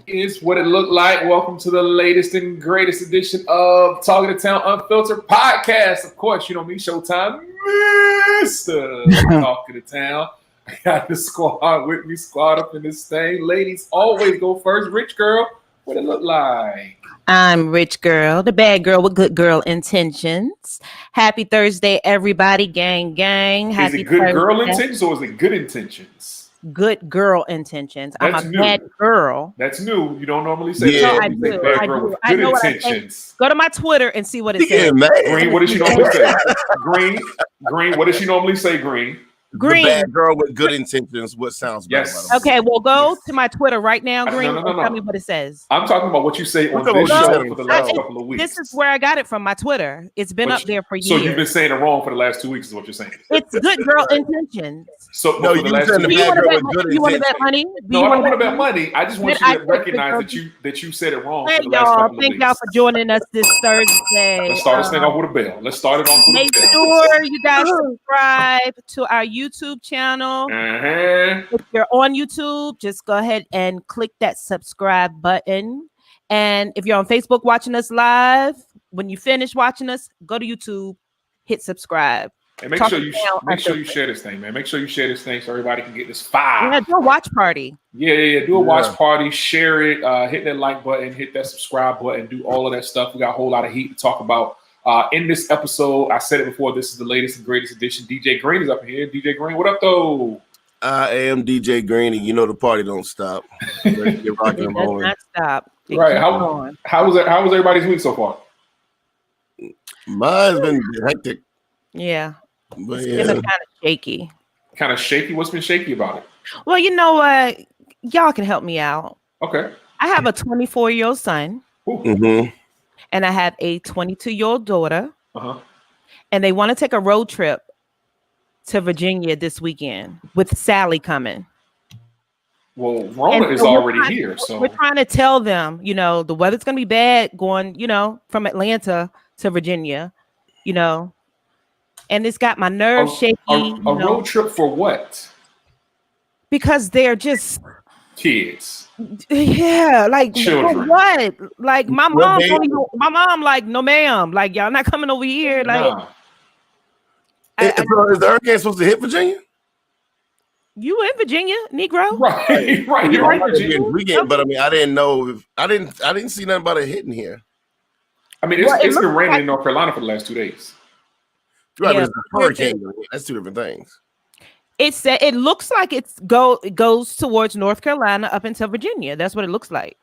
Is what it looked like. Welcome to the latest and greatest edition of Talking to Town Unfiltered podcast. Of course, you know me, Showtime, Mr. Talking to Town. I got the squad with me, squad up in this thing. Ladies always go first. Rich girl, what it look like? I'm Rich Girl, the bad girl with good girl intentions. Happy Thursday, everybody. Gang, gang. Is it good girl intentions or is it good intentions? Good girl intentions. That's I'm a new. bad girl. That's new. You don't normally say that. No, I do. Bad girl with good intentions. Go to my Twitter and see what it says. Green, what does she normally say? Green, what does she normally say, Green? Green. The bad girl with good intentions. What sounds better? Yes. Okay, well, go to my Twitter right now, Green, and tell me what it says. I'm talking about what you say on this show for the last couple of weeks. This is where I got it from, my Twitter. It's been up there for years. So you've been saying it wrong for the last 2 weeks is what you're saying. It's good girl intentions. So no, you said the bad girl with good intentions. You want to bet money? No, I don't want to bet money. I just want you to recognize that you said it wrong. Hey, for the last couple of thank weeks. y'all for joining us this Thursday. Let's start this thing off with a bell. Let's start it off with a bell. Make sure you guys subscribe to our YouTube channel. Uh-huh. If you're on YouTube, just go ahead and click that subscribe button. And if you're on Facebook watching us live, when you finish watching us, go to YouTube, hit subscribe. And make sure you share this thing, man. Make sure you share this thing so everybody can get this fire. Yeah, do a watch party. Yeah. Do a watch party. Share it. Hit that like button. Hit that subscribe button. Do all of that stuff. We got a whole lot of heat to talk about in this episode. I said it before. This is the latest and greatest edition. DJ Green is up here. DJ Green, what up, though? I am DJ Green, and you know the party don't stop. You're rocking It does not stop. Right. How was everybody's week so far? Mine's been hectic. Yeah. But It's been kind of shaky. Kind of shaky? What's been shaky about it? Well, you know what? Y'all can help me out. Okay. I have a 24-year-old son. Mm-hmm. And I have a 22-year-old daughter. Uh-huh. And they want to take a road trip to Virginia this weekend with Sally coming. Well, Rona is already here. So we're trying to tell them, the weather's going to be bad going, from Atlanta to Virginia, and it's got my nerves shaky. A road trip for what? Because they're just kids. Yeah, like children. What? Like my mom, like, no, ma'am. Like, y'all not coming over here. Like, nah. Is the hurricane supposed to hit Virginia? You in Virginia, Negro? Right. You're right, Virginia. But I mean, I didn't know. I didn't see nothing about it hitting here. I mean, it's been raining in North Carolina for the last 2 days. Right, but it's a hurricane. That's two different things. It looks like it goes towards North Carolina up into Virginia. That's what it looks like.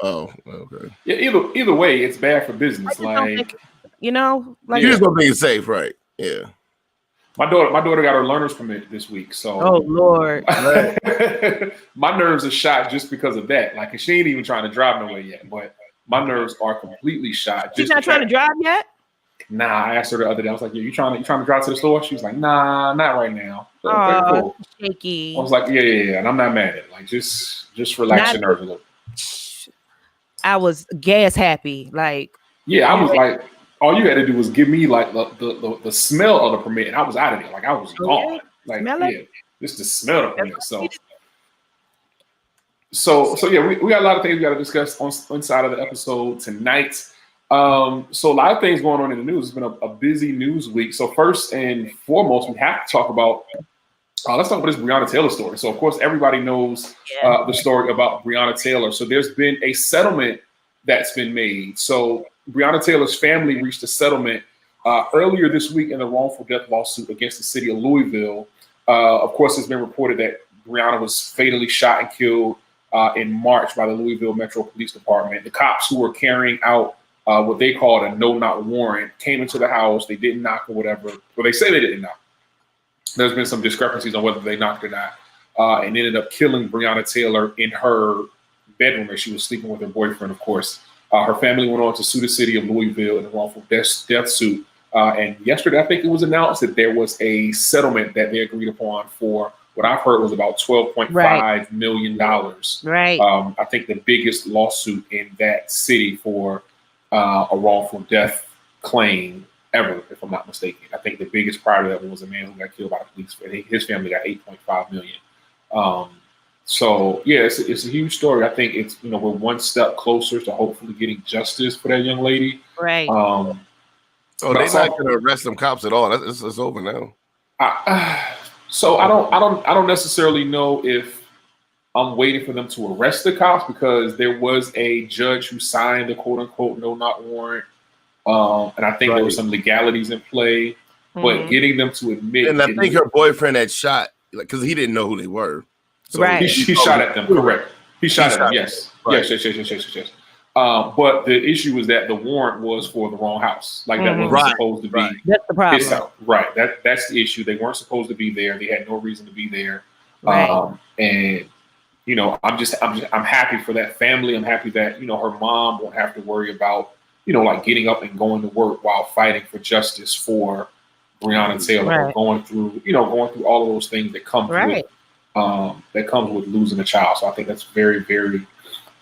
Oh, okay. Yeah, either way, it's bad for business. Like you just don't think it's safe, right? Yeah. My daughter got her learner's permit this week, so oh Lord, my nerves are shot just because of that. Like, she ain't even trying to drive nowhere yet, but my nerves are completely shot. She's not trying to drive yet. Nah, I asked her the other day. I was like, "Yeah, you trying to drive to the store?" She was like, "Nah, not right now." So, okay, cool. Shaky. I was like, "Yeah," and I'm not mad at it. Like, just relax your nerves a little. I was gas happy. Like, yeah, I was like, all you had to do was give me like the smell of the permit, and I was out of there. Like, I was gone. Like, just the smell of the permit. So yeah, we got a lot of things we got to discuss inside of the episode tonight. So a lot of things going on in the news. It's been a busy news week. So first and foremost, we have to talk about. Let's talk about this Breonna Taylor story. So of course, everybody knows the story about Breonna Taylor. So there's been a settlement that's been made. So Breonna Taylor's family reached a settlement earlier this week in the wrongful death lawsuit against the city of Louisville. Of course, it's been reported that Breonna was fatally shot and killed in March by the Louisville Metro Police Department. The cops who were carrying out what they called a no-knock warrant came into the house. They didn't knock or whatever. Well, they say they didn't knock. There's been some discrepancies on whether they knocked or not, and ended up killing Breonna Taylor in her bedroom where she was sleeping with her boyfriend, of course. Her family went on to sue the city of Louisville in a wrongful death suit. And yesterday, I think it was announced that there was a settlement that they agreed upon for what I've heard was about $12.5 million. Right. I think the biggest lawsuit in that city for a wrongful death claim ever, if I'm not mistaken. I think the biggest prior to that was a man who got killed by the police. I think his family got $8.5 million. So yeah, it's a huge story. I think it's, we're one step closer to hopefully getting justice for that young lady. Right. They're not going to arrest them cops at all. It's over now. So I don't necessarily know if I'm waiting for them to arrest the cops, because there was a judge who signed the quote unquote no-knock warrant. And I think there were some legalities in play, but getting them to admit. And I think her boyfriend had shot, because he didn't know who they were. So he shot at them. Correct. He shot at them. Yes. Right. Yes. But the issue was that the warrant was for the wrong house. Like, that wasn't supposed to be. That's the problem. His house. Right. That's the issue. They weren't supposed to be there. They had no reason to be there. Right. And I'm happy for that family. I'm happy that her mom won't have to worry about like getting up and going to work while fighting for justice for Breonna Taylor, or going through all of those things that come with losing a child. So I think that's very, very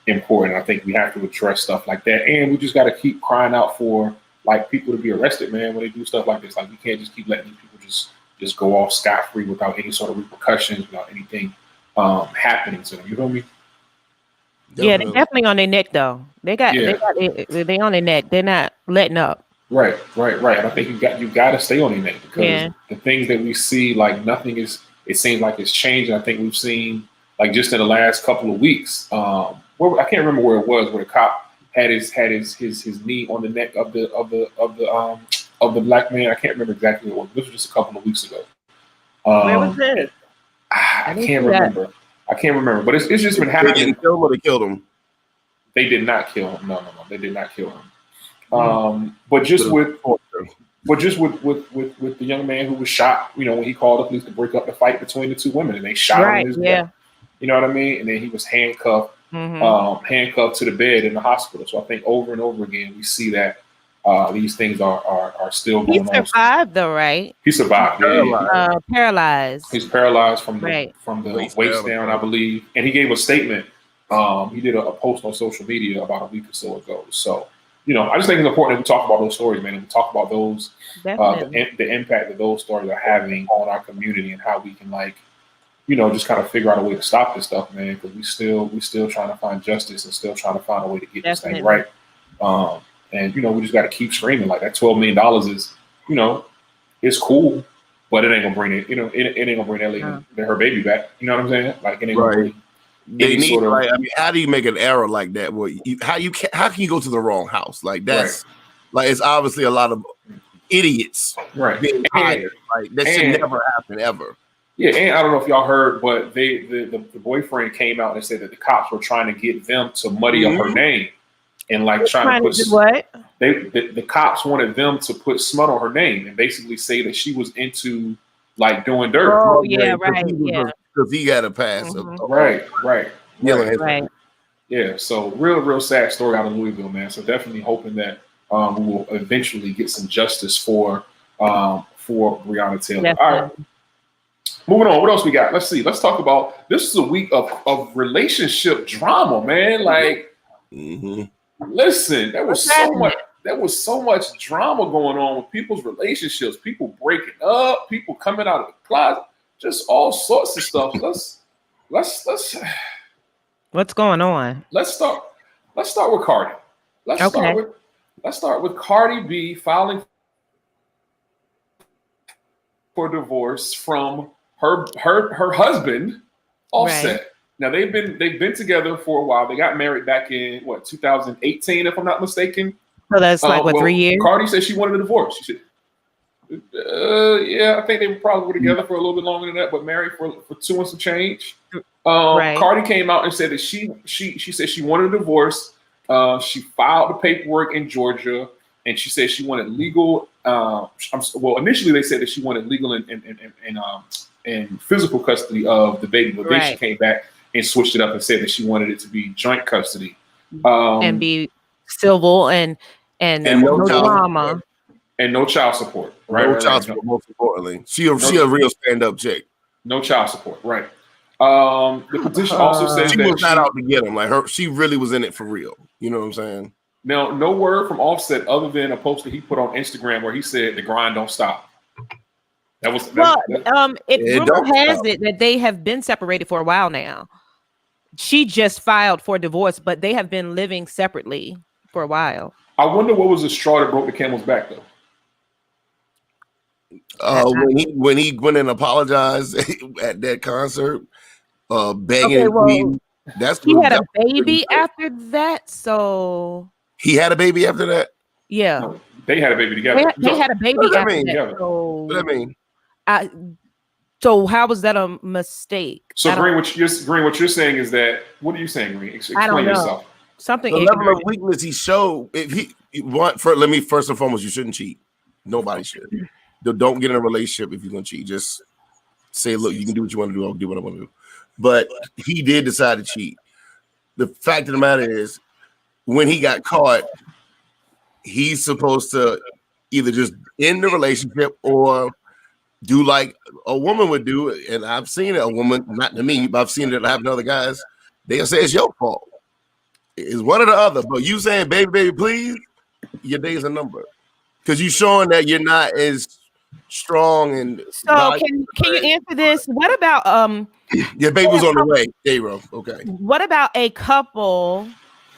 important. I think we have to address stuff like that, and we just got to keep crying out for like people to be arrested, man, when they do stuff like this. Like, we can't just keep letting these people just just go off scot-free without any sort of repercussions, without anything happening to them. You know me? Yeah, they're definitely on their neck though. They on their neck. They're not letting up. Right. And I think you got to stay on your neck because the things that we see, like nothing is. It seems like it's changing. I think we've seen like just in the last couple of weeks. I can't remember where it was, where the cop had his knee on the neck of the black man. I can't remember exactly what it was. This was just a couple of weeks ago. Where was it? I can't remember. But it's just been happening. They didn't kill him or they killed him? They did not kill him. No. They did not kill him. But just with the young man who was shot, when he called the police to break up the fight between the two women, and they shot him in his bed. You know what I mean? And then he was handcuffed to the bed in the hospital. So I think over and over again we see that these things are still going on. He survived though, right? He survived. Paralyzed. He's paralyzed from the waist down, I believe. And he gave a statement. He did a post on social media about a week or so ago. So, I just think it's important that we talk about those stories, man, and we talk about those, the impact that those stories are having on our community and how we can, just kind of figure out a way to stop this stuff, man, because we still trying to find justice and still trying to find a way to get this thing right. And, we just got to keep screaming. Like that $12 million is, it's cool, but it ain't gonna bring it, it ain't gonna bring that lady, her baby back. You know what I'm saying? Like it ain't gonna bring. They need, how do you make an error like that? Well, how can you go to the wrong house? Like that's like it's obviously a lot of idiots being hired. Like that should never happen ever. Yeah, and I don't know if y'all heard, but the boyfriend came out and said that the cops were trying to get them to muddy up her name and trying to put what? The cops wanted them to put smut on her name and basically say that she was into doing dirt. Oh yeah, right. Yeah. Because he got a pass. Right. Yeah. So real sad story out of Louisville, man. So definitely hoping that we will eventually get some justice for Breonna Taylor. Definitely. All right. Moving on. What else we got? Let's see. Let's talk about this is a week of relationship drama, man. Listen, there was so much drama going on with people's relationships, people breaking up, people coming out of the closet. Just all sorts of stuff. Let's. What's going on? Let's start with Cardi. Let's start with Cardi B filing for divorce from her husband, Offset. Right. Now they've been together for a while. They got married back in 2018, if I'm not mistaken. So that's 3 years. Cardi said she wanted a divorce. She said. I think they probably were together for a little bit longer than that, but married for 2 and some change. Cardi came out and said that she said she wanted a divorce. She filed the paperwork in Georgia, and she said she wanted legal. Initially they said that she wanted legal and physical custody of the baby, but then she came back and switched it up and said that she wanted it to be joint custody and be civil and no drama. And no child support, right? No child support, most importantly. She a real stand-up chick. No child support, right. The petition also says she was not out to get him. She really was in it for real. You know what I'm saying? Now, no word from Offset other than a post that he put on Instagram where he said the grind don't stop. Rumor has it that they have been separated for a while now. She just filed for divorce, but they have been living separately for a while. I wonder what was the straw that broke the camel's back, though. When he went and apologized at that concert, begging. He had a baby after that, so he had a baby after that. Yeah, no, they had a baby together. They had a baby after that. What does that mean? So how was that a mistake? So Green, what you're saying is that what are you saying, Green? Explain yourself. Something the level of weakness he showed. If first and foremost, you shouldn't cheat. Nobody should. Don't get in a relationship if you're gonna cheat. Just say, look, you can do what you want to do. I'll do what I want to do. But he did decide to cheat. The fact of the matter is, when he got caught, he's supposed to either just end the relationship or do like a woman would do. And I've seen a woman, not to me, but I've seen it happen to other guys. They'll say it's your fault. It's one or the other. But you saying, baby, please, your days are numbered. Because you're showing that you're not as strong and So can you answer this? What about your baby was on the way, J-Ro. Okay. What about a couple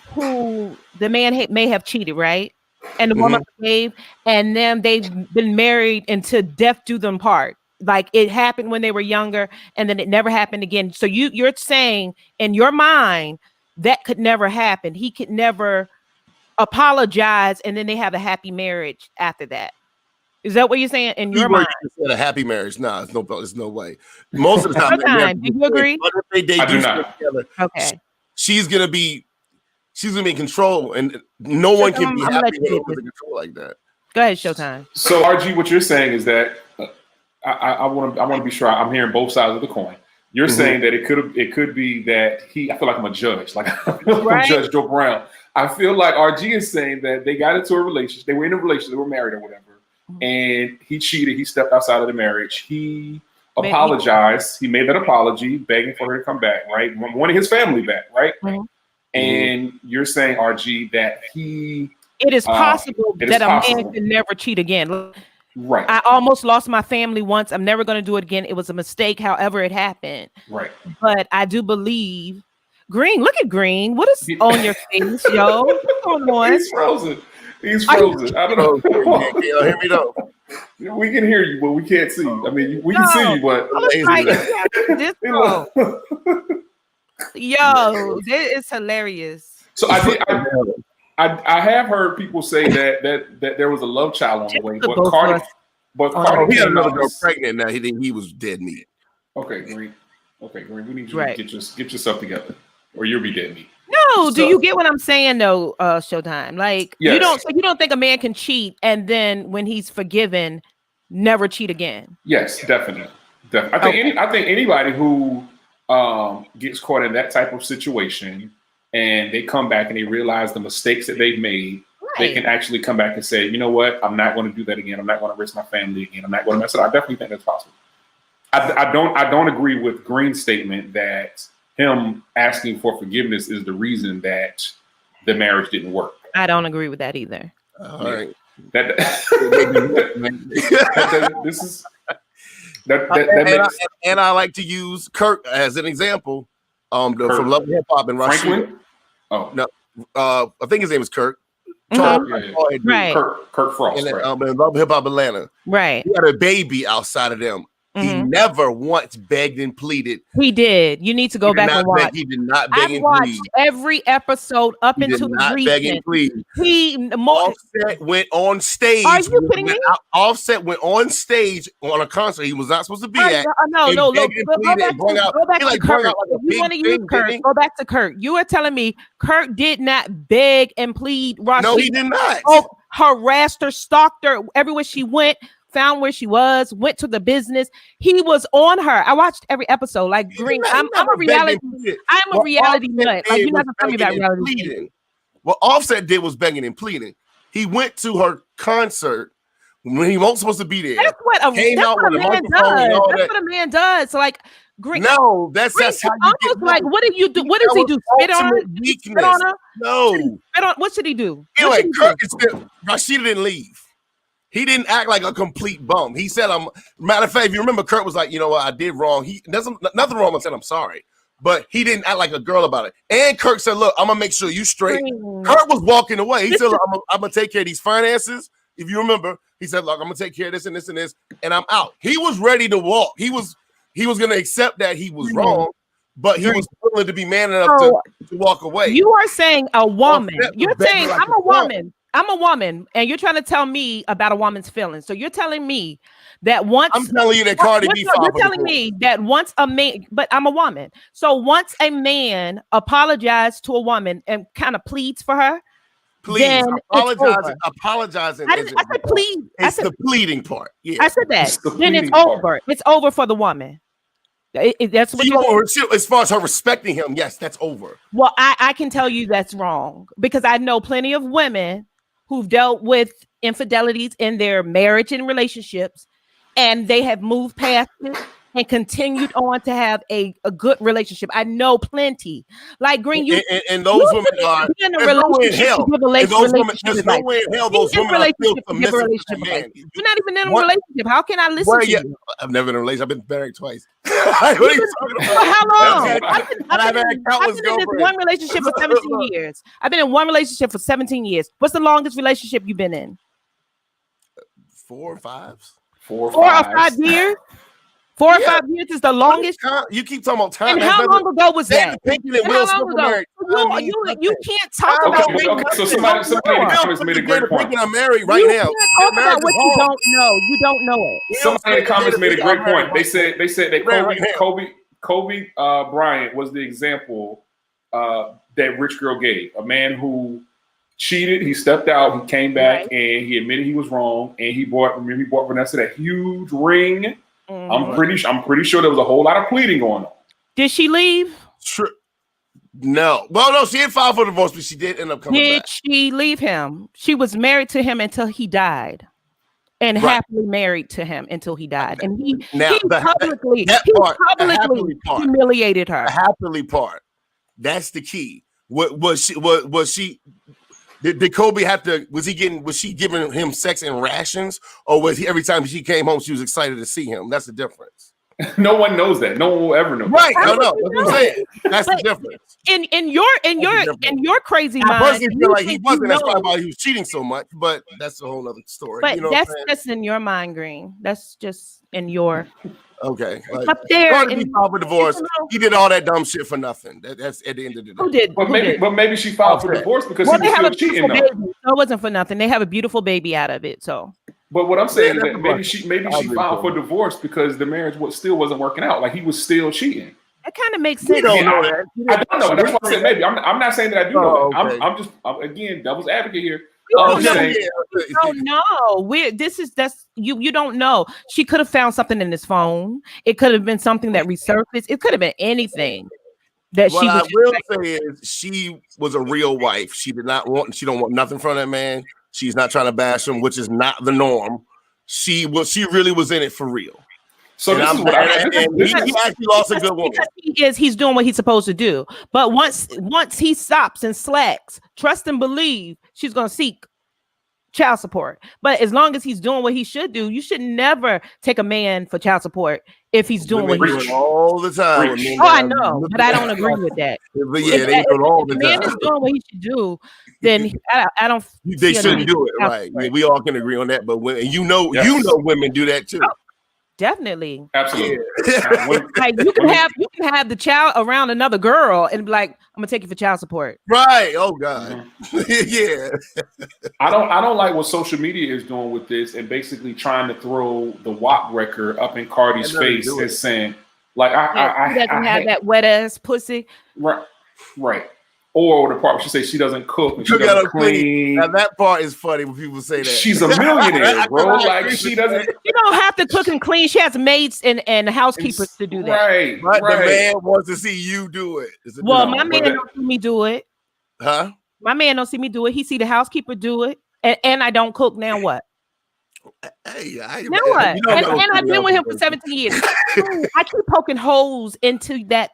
who the man may have cheated, right? And the woman gave, and then they've been married until death do them part. Like it happened when they were younger, and then it never happened again. So you're saying in your mind that could never happen. He could never apologize, and then they have a happy marriage after that. Is that what you're saying in your mind? A happy marriage? Nah, there's no way. Most of the time, do you agree? They I do not. Together, okay. She's gonna be in control, and no one can be happy with her in control like that. Go ahead, Showtime. So RG, what you're saying is that I want to be sure I'm hearing both sides of the coin. You're saying that it could be that I feel like I'm a judge, like I'm Judge Joe Brown. I feel like RG is saying that they got into a relationship, they were in a relationship, they were married or whatever, and he cheated, he stepped outside of the marriage, he apologized, he made that apology, begging for her to come back, right? Wanting his family back, right? And you're saying, RG, that it is possible that a man can never cheat again. Right. I almost lost my family once. I'm never going to do it again. It was a mistake, however it happened. Right. But I do believe Green. Look at Green. What is on your face, yo? What's going on? He's frozen. He's frozen. I don't know. Can you hear me though? We can hear you, but we can't see you. I mean, we can see you, but yo, this is hilarious. So I have heard people say that there was a love child on the way, but Cardi he had another girl pregnant. Now he was dead meat. Okay, Green. Okay, Green. We need you to get yourself together, or you'll be dead meat. No, do you get what I'm saying though, Showtime? Like you don't think a man can cheat and then when he's forgiven, never cheat again? Yes, definitely. I think anybody who gets caught in that type of situation and they come back and they realize the mistakes that they've made, they can actually come back and say, you know what, I'm not going to do that again. I'm not going to risk my family again. I'm not going to mess it up. I definitely think that's possible. I don't agree with Green's statement that him asking for forgiveness is the reason that the marriage didn't work. I don't agree with that either. All right. And I like to use Kirk as an example. From Love and Hip Hop and Rashida. Oh no, I think his name is Kirk. Right. Kirk Frost. In Love and Hip Hop Atlanta. Right. He had a baby outside of them. He never once begged and pleaded. He did. You need to go back and watch. He did not beg and plead. I've watched every episode up into the recent. Offset went on stage. Are you kidding me? Offset went on stage on a concert he was not supposed to be at. No. Go back to Kurt. You want to use Kurt? Go back to Kurt. You are telling me Kurt did not beg and plead. No, he did not. Harassed her, stalked her everywhere she went. Found where she was, went to the business. He was on her. I watched every episode. Like Green, I'm a reality nut. Like you're not gonna tell me about reality. What Offset did was begging and pleading. He went to her concert when he wasn't supposed to be there. That's what a man does. That's what a man does. So like Green. No, that's how you get like. What did you do? What does he do? Spit on her? Spit on her? No. What should he do? Anyway, Rashida didn't leave. He didn't act like a complete bum. He said, matter of fact, if you remember, Kurt was like, you know what, I did wrong. There's nothing wrong with saying I'm sorry. But he didn't act like a girl about it. And Kurt said, look, I'm going to make sure you straight. Kurt was walking away. He said, look, I'm going to take care of these finances. If you remember, he said, look, I'm going to take care of this and this and this. And I'm out. He was ready to walk. He was going to accept that he was wrong. But he was willing to be man enough to walk away. You are saying a woman. You're saying I'm a woman. I'm a woman, and you're trying to tell me about a woman's feelings. So you're telling me that once I'm telling you that Cardi B. You're telling me that once a man, but I'm a woman. So once a man apologized to a woman and kind of pleads for her, please apologizing. I said plead. It's the pleading part. Yeah, I said that. Then it's over. It's over for the woman. That's what as far as her respecting him. Yes, that's over. Well, I can tell you that's wrong because I know plenty of women who've dealt with infidelities in their marriage and relationships, and they have moved past it, and continued on to have a good relationship. I know plenty. Like Green, you and those women are in a relationship. Those women, there's no way in hell those women are still submissive to the man. You're not even in a relationship. How can I listen to you? I've never been in a relationship. I've been married twice. What are you talking about? For how long? I've been in this one relationship for 17 years. I've been in one relationship for 17 years. What's the longest relationship you've been in? 4 or 5. 4 or 5 years. 4 or 5 years is the longest. You keep talking about time. And how long ago was that? You can't talk about. Okay, so somebody in the comments made a great point. I'm married right now. Talk about what you don't know. You don't know it. Somebody in the comments made a great point. They said that Kobe Bryant was the example that rich girl gave. A man who cheated, he stepped out, he came back, and he admitted he was wrong, and he bought Vanessa that huge ring. I'm pretty sure there was a whole lot of pleading going on. Did she leave? Sure. No. Well, no, she didn't file for divorce, but she did end up coming back. Did she leave him? She was married to him until he died. And happily married to him until he died. And he publicly humiliated her. The happily part. That's the key. Was she did Kobe have to, was she giving him sex in rations, or was he every time she came home she was excited to see him? That's the difference. No one knows that. No one will ever know. Right. No. That's what I'm saying. That's the difference. In your crazy mind. I personally feel like he wasn't. That's probably why he was cheating so much, but that's a whole other story. But that's just in your mind, Green. That's just in your okay. Up there. He filed for divorce. He did all that dumb shit for nothing. That's at the end of the day. Who did? But maybe she filed for divorce because he was still cheating. Baby, so it wasn't for nothing. They have a beautiful baby out of it. So. But what I'm saying is that maybe she filed for divorce because the marriage still wasn't working out. Like he was still cheating. That kind of makes sense. You don't know that. I don't know. That's why I said maybe. I'm not saying that I do know that. Okay. I'm just again devil's advocate here. You don't know. You don't know. She could have found something in his phone. It could have been something that resurfaced. It could have been anything. What I will say is she was a real wife. She don't want nothing from that man. She's not trying to bash him, which is not the norm. She really was in it for real. So this is what he actually lost a good woman. He's doing what he's supposed to do. But once he stops and slacks, trust and believe she's going to seek child support. But as long as he's doing what he should do, you should never take a man for child support if he's doing what he should. All the time. I know, but I don't agree with that. But yeah, they do it all the time. If the man is doing what he should do, then I don't. They shouldn't do it, right? Yeah, we all can agree on that. But women women do that too. Definitely. Absolutely. Like you can have the child around another girl and be like, I'm gonna take you for child support. Right. Oh God. Yeah. I don't like what social media is doing with this and basically trying to throw the WAP record up in Cardi's face and saying, like, I doesn't have that wet ass pussy. Right. Or the part where she says she doesn't cook and she doesn't clean. Now that part is funny when people say that. She's a millionaire, bro. Like she doesn't. You don't have to cook and clean. She has maids and housekeepers to do that. Right. The man wants to see you do it. Well, my man don't see me do it. Huh? My man don't see me do it. He see the housekeeper do it, and I don't cook. Now what? Hey, now what? And I've been with him for 17 years. I keep poking holes into that.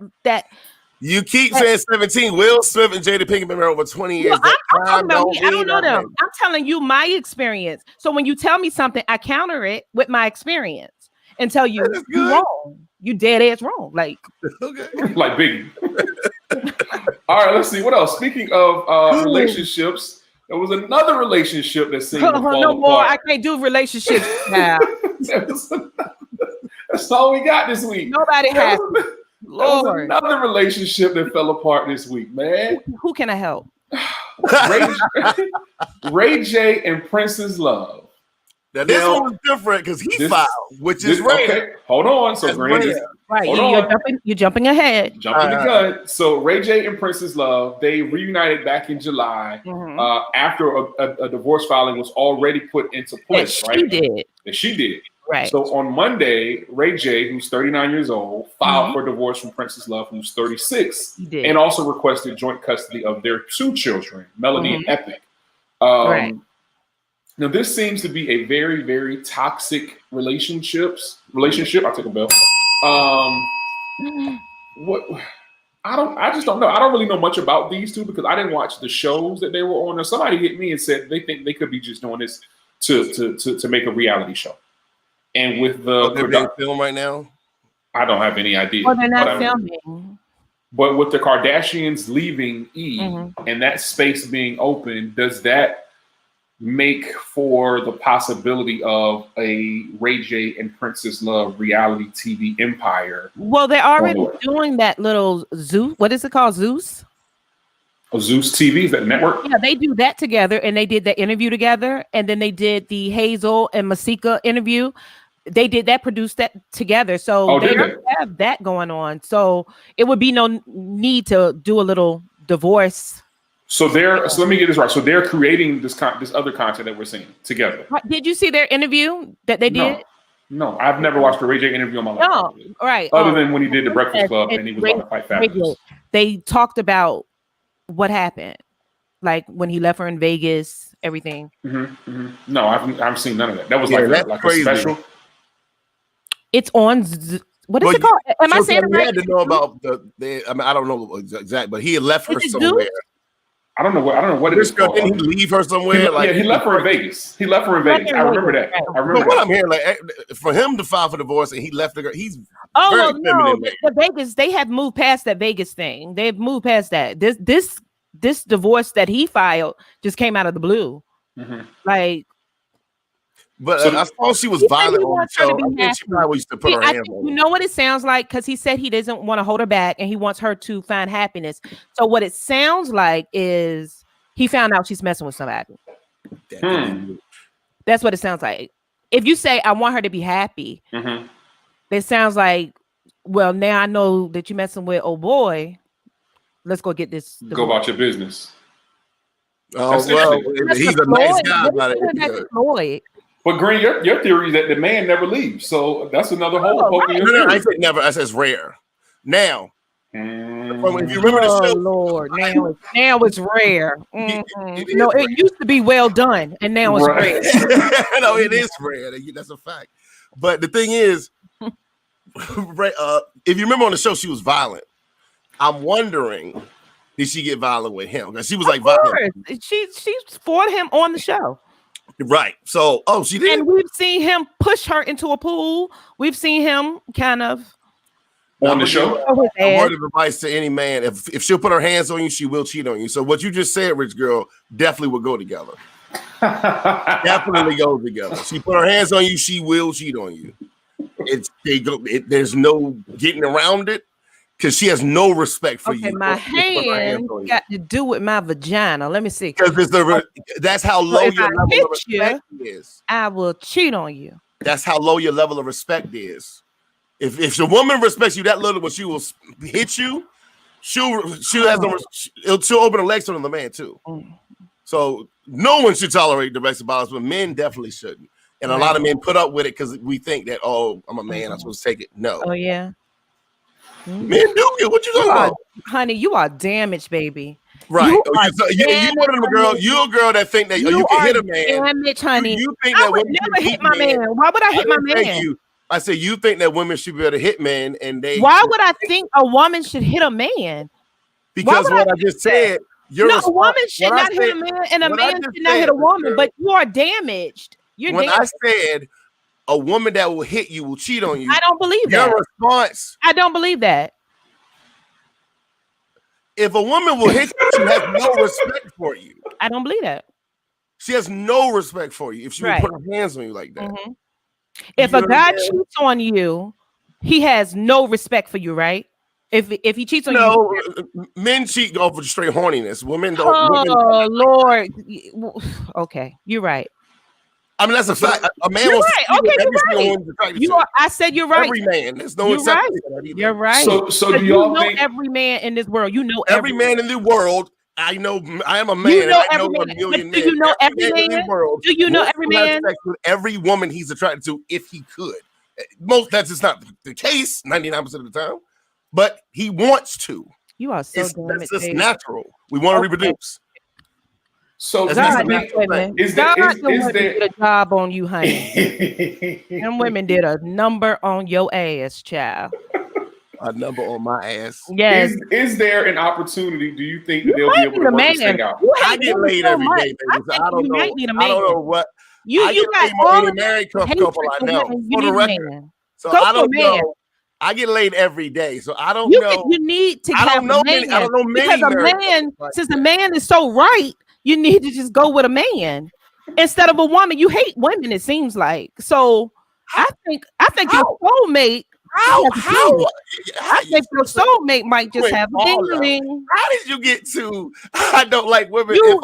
You keep saying 17. Will Smith and Jada Pinkett been married over 20 years. Well, I don't know them. I'm telling you my experience. So when you tell me something, I counter it with my experience and tell you you're wrong. You dead ass wrong. Like like Biggie. All right, let's see what else. Speaking of relationships, there was another relationship that seemed to fall no more. apart. I can't do relationships now. That's all we got this week. Nobody has. Lord. Another relationship that fell apart this week, man. Who can I help? Ray J and Prince's love. Now, this one was different because he filed, which is rare. Okay, hold on. So, you're jumping ahead. Jumping the gun. So, Ray J and Prince's love, they reunited back in July after a divorce filing was already put into place. She did. Right. So on Monday, Ray J, who's 39 years old, filed for divorce from Prince's love, who's 36, and also requested joint custody of their 2 children, Melody and Epic. Now, this seems to be a very, very toxic relationship. I'll take a bell. What? I just don't know. I don't really know much about these two because I didn't watch the shows that they were on. Or somebody hit me and said they think they could be just doing this to make a reality show. And with the film right now, I don't have any idea. Well, they're not filming. But with the Kardashians leaving and that space being open, does that make for the possibility of a Ray J and Princess Love reality TV empire? Well, they're already doing that little Zeus. What is it called? Zeus? Oh, Zeus TV, is that network? Yeah, they do that together, and they did that interview together, and then they did the Hazel and Masika interview. They did that, produced that together. So they have that going on. So it would be no need to do a little divorce. So let me get this right. So they're creating this other content that we're seeing together. Did you see their interview that they did? No, I've never watched a Ray J interview in my life. No, right. Other than when he did the Breakfast Club and he was on the Fight Fabulous. They talked about what happened, like when he left her in Vegas, everything. No, I've seen none of that. That was like a special. It's on. What is it called? Am I saying it right? I had to know about I don't know exactly, but he had left her somewhere. I don't know what it is called. Didn't he leave her somewhere? He left her in Vegas. I remember that. But what I'm hearing, like, for him to file for divorce and he left her, he's no. The Vegas, they have moved past that Vegas thing. They've moved past that. This divorce that he filed just came out of the blue. Like. But I thought she was violent on the show. I think she probably used to put her hands on her. You know what it sounds like? Because he said he doesn't want to hold her back and he wants her to find happiness. So what it sounds like is he found out she's messing with somebody. That's what it sounds like. If you say, I want her to be happy, it sounds like, well, now I know that you're messing with old boy. Let's go get this. Go about your business. Oh, well, he's a nice guy about it. But Green, your theory is that the man never leaves, so that's another hole. No, I said never. I said rare. Now, if you remember the show, Lord, now it's rare. No, it used to be well done, and now it's rare. No, it is rare. That's a fact. But the thing is, if you remember on the show, she was violent. I'm wondering, did she get violent with him? Because she was like violent. She fought him on the show. Right. So, she did. And we've seen him push her into a pool. We've seen him kind of on the show. A word of advice to any man: if she'll put her hands on you, she will cheat on you. So, what you just said, Rich Girl, definitely would go together. Definitely go together. She put her hands on you, she will cheat on you. There's no getting around it. Because she has no respect for you. My hand got to do with my vagina. Let me see. Because that's how low your level of respect is. I will cheat on you. That's how low your level of respect is. If your woman respects you that little, when she will hit you, she'll open her legs on the man too. So no one should tolerate domestic violence, but men definitely shouldn't. And a lot of men put up with it because we think that, I'm a man, I'm supposed to take it. No. Oh yeah. Men do it. What you talking about? Honey, you are damaged, baby. Right. You one of them girl. You a girl that think that you can hit a man. Damaged, honey. You think I would never hit my man. Why would I hit my man? I said you think that women should be able to hit men, and they. Why would I think a woman should hit a man? Because what I just said. A woman should not hit a man, and a man should not hit a woman. But you are damaged. I said. A woman that will hit you will cheat on you. I don't believe that. Your response. I don't believe that. If a woman will hit you, she has no respect for you. I don't believe that. She has no respect for you if she will put her hands on you like that. If a guy cheats on you, he has no respect for you, right? If he cheats on you, men cheat off of straight horniness. Women don't. Oh Lord. Okay, you're right. I mean, that's a fact. A man you're was right. Okay, you're right. I said you're right. Every man. There's no exception to that either. You're right. So do y'all think every man in this world? You know every man in the world. I know. I am a man. You know I know every a man. million Do you know every man? In the world, do you know every man? With every woman he's attracted to, if he could. That's just not the case 99% of the time, but he wants to. You are so That's just natural. We want to reproduce. So is there did a job on you, honey? Them women did a number on your ass, child. A number on my ass. Yes. Is there an opportunity? Do you think that they'll be able to work this thing out? I get laid every day, baby. I don't know. I don't know what. You got all the married couple I know. For the record. So I don't know. I get laid every day, so I don't know. You need to have a man. I don't know many because a man, since a man is so right, you need to just go with a man instead of a woman. You hate women, it seems like. So I think your soulmate. I think your soulmate might just have a dingling. How did you get to? I don't like women. You don't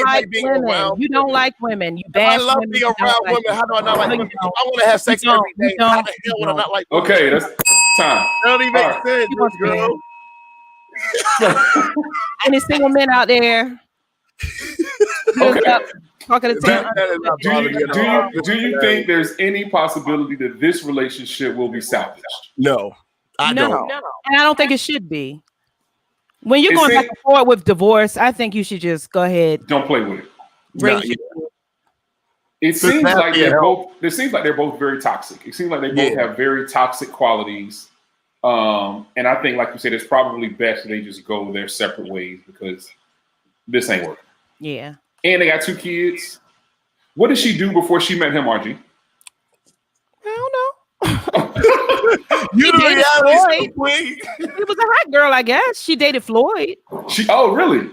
like women. You don't like women. You bash women. I love being around women. How do I not like women? I want to have sex every day. How the hell would I not like women? Okay, that's time. That don't even make sense, girl. Any single men out there? Okay. Do you think there's any possibility that this relationship will be salvaged? No, I don't. No. And I don't think it should be. When you're going back and forth with divorce, I think you should just go ahead. Don't play with it. It seems like they're both. It seems like they're both very toxic. It seems like they both have very toxic qualities. And I think, like you said, it's probably best that they just go their separate ways because this ain't working. Yeah. And they got 2 kids. What did she do before she met him, RG? I don't know. You dated Floyd. She was a hot girl, I guess. She dated Floyd. Oh, really?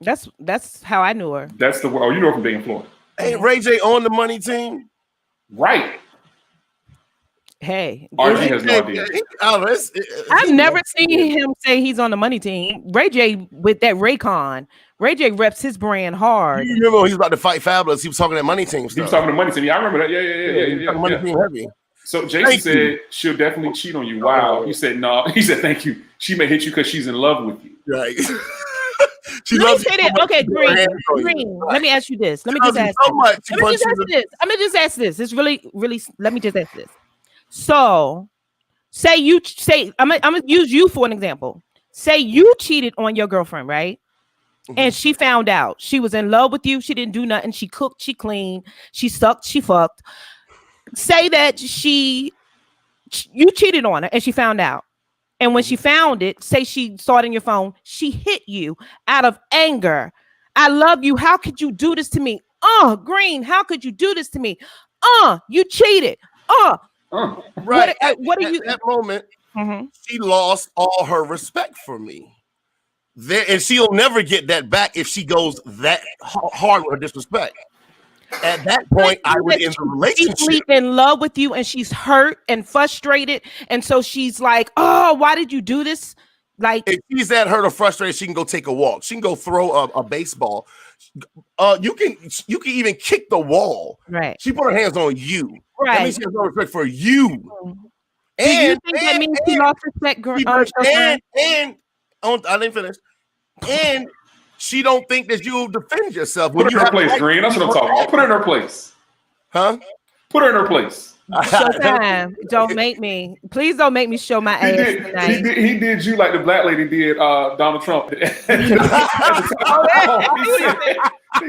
That's how I knew her. That's the you know her from dating Floyd. Hey, Ray J on the money team, right? Hey, RG has no idea. I've never seen him say he's on the money team. Ray J with that Raycon. Ray J reps his brand hard. You remember when he was about to fight Fabulous? He was talking that money team stuff. He was talking to money team. Yeah, I remember that. Yeah. Money team heavy. So Jason said she'll definitely cheat on you. Wow. He said no. He said thank you. She may hit you because she's in love with you. Right. Let me say that. Okay, Green. Let me ask you this. Let me just ask this. It's really. Let me just ask this. So, I'm gonna use you for an example. Say you cheated on your girlfriend, right? Mm-hmm. And she found out. She was in love with you. She didn't do nothing. She cooked. She cleaned. She sucked. She fucked. Say that you cheated on her and she found out. And when she found it, say she saw it in your phone, she hit you out of anger. I love you. How could you do this to me? Green, how could you do this to me? You cheated. Right. What are you at that moment? Mm-hmm. She lost all her respect for me. And she'll never get that back if she goes that hard with her disrespect. At that point, I would end the relationship. She's in love with you and she's hurt and frustrated. And so she's like, why did you do this? Like, if she's that hurt or frustrated, she can go take a walk. She can go throw a baseball. You can even kick the wall. Right. She put her hands on you. Right. That means she has no respect for you. Mm-hmm. Do you think that means she lost respect? I didn't finish. And she don't think that you'll defend yourself. Put her in her place, Green. That's what I'm talking about. Put her in her place. Huh? Put her in her place. Showtime. Please don't make me show my ass tonight. He did you like the black lady did Donald Trump. He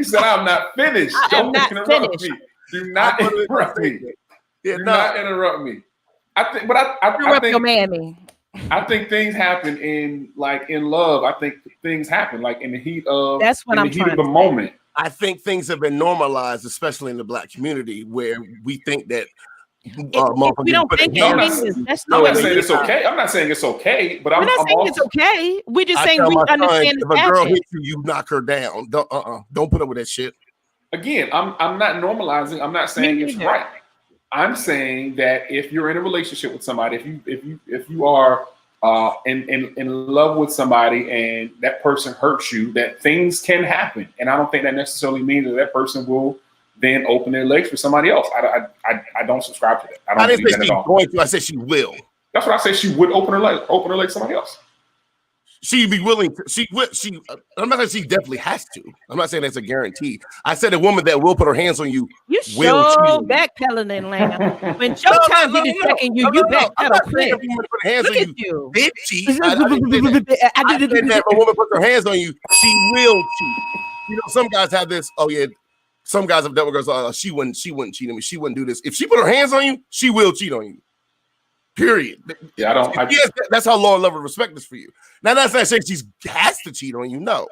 said, I'm not finished. Don't interrupt me. Do not interrupt me. Do not interrupt me. I think things happen in love. I think things happen like in the heat of the moment. I think things have been normalized, especially in the black community, where we think that we don't think I'm not saying it's okay. I'm not saying it's okay, but I'm not saying it's okay. We're just saying we understand. If a girl hits you, you knock her down. Don't put up with that shit. Again, I'm not normalizing. I'm not saying it's right. I'm saying that if you're in a relationship with somebody, if you are in love with somebody and that person hurts you, that things can happen. And I don't think that necessarily means that person will then open their legs for somebody else. I don't subscribe to that. I didn't say she's going to. I said she will. That's what I said. She would open her leg to somebody else. She'd be willing to. I'm not saying she definitely has to. I'm not saying that's a guarantee. I said a woman that will put her hands on you. You sure backpedaling in lamb. When Showtime did it checking you, you backpedal quick. Look at you. Did cheat. I said that if a woman puts her hands on you, she will cheat. some guys have this. Oh yeah, some guys have dealt with girls. She wouldn't cheat on me. She wouldn't do this. If she put her hands on you, she will cheat on you. Period. Yeah, that's how low level of respect is for you. Now that's not saying she has to cheat on you. No,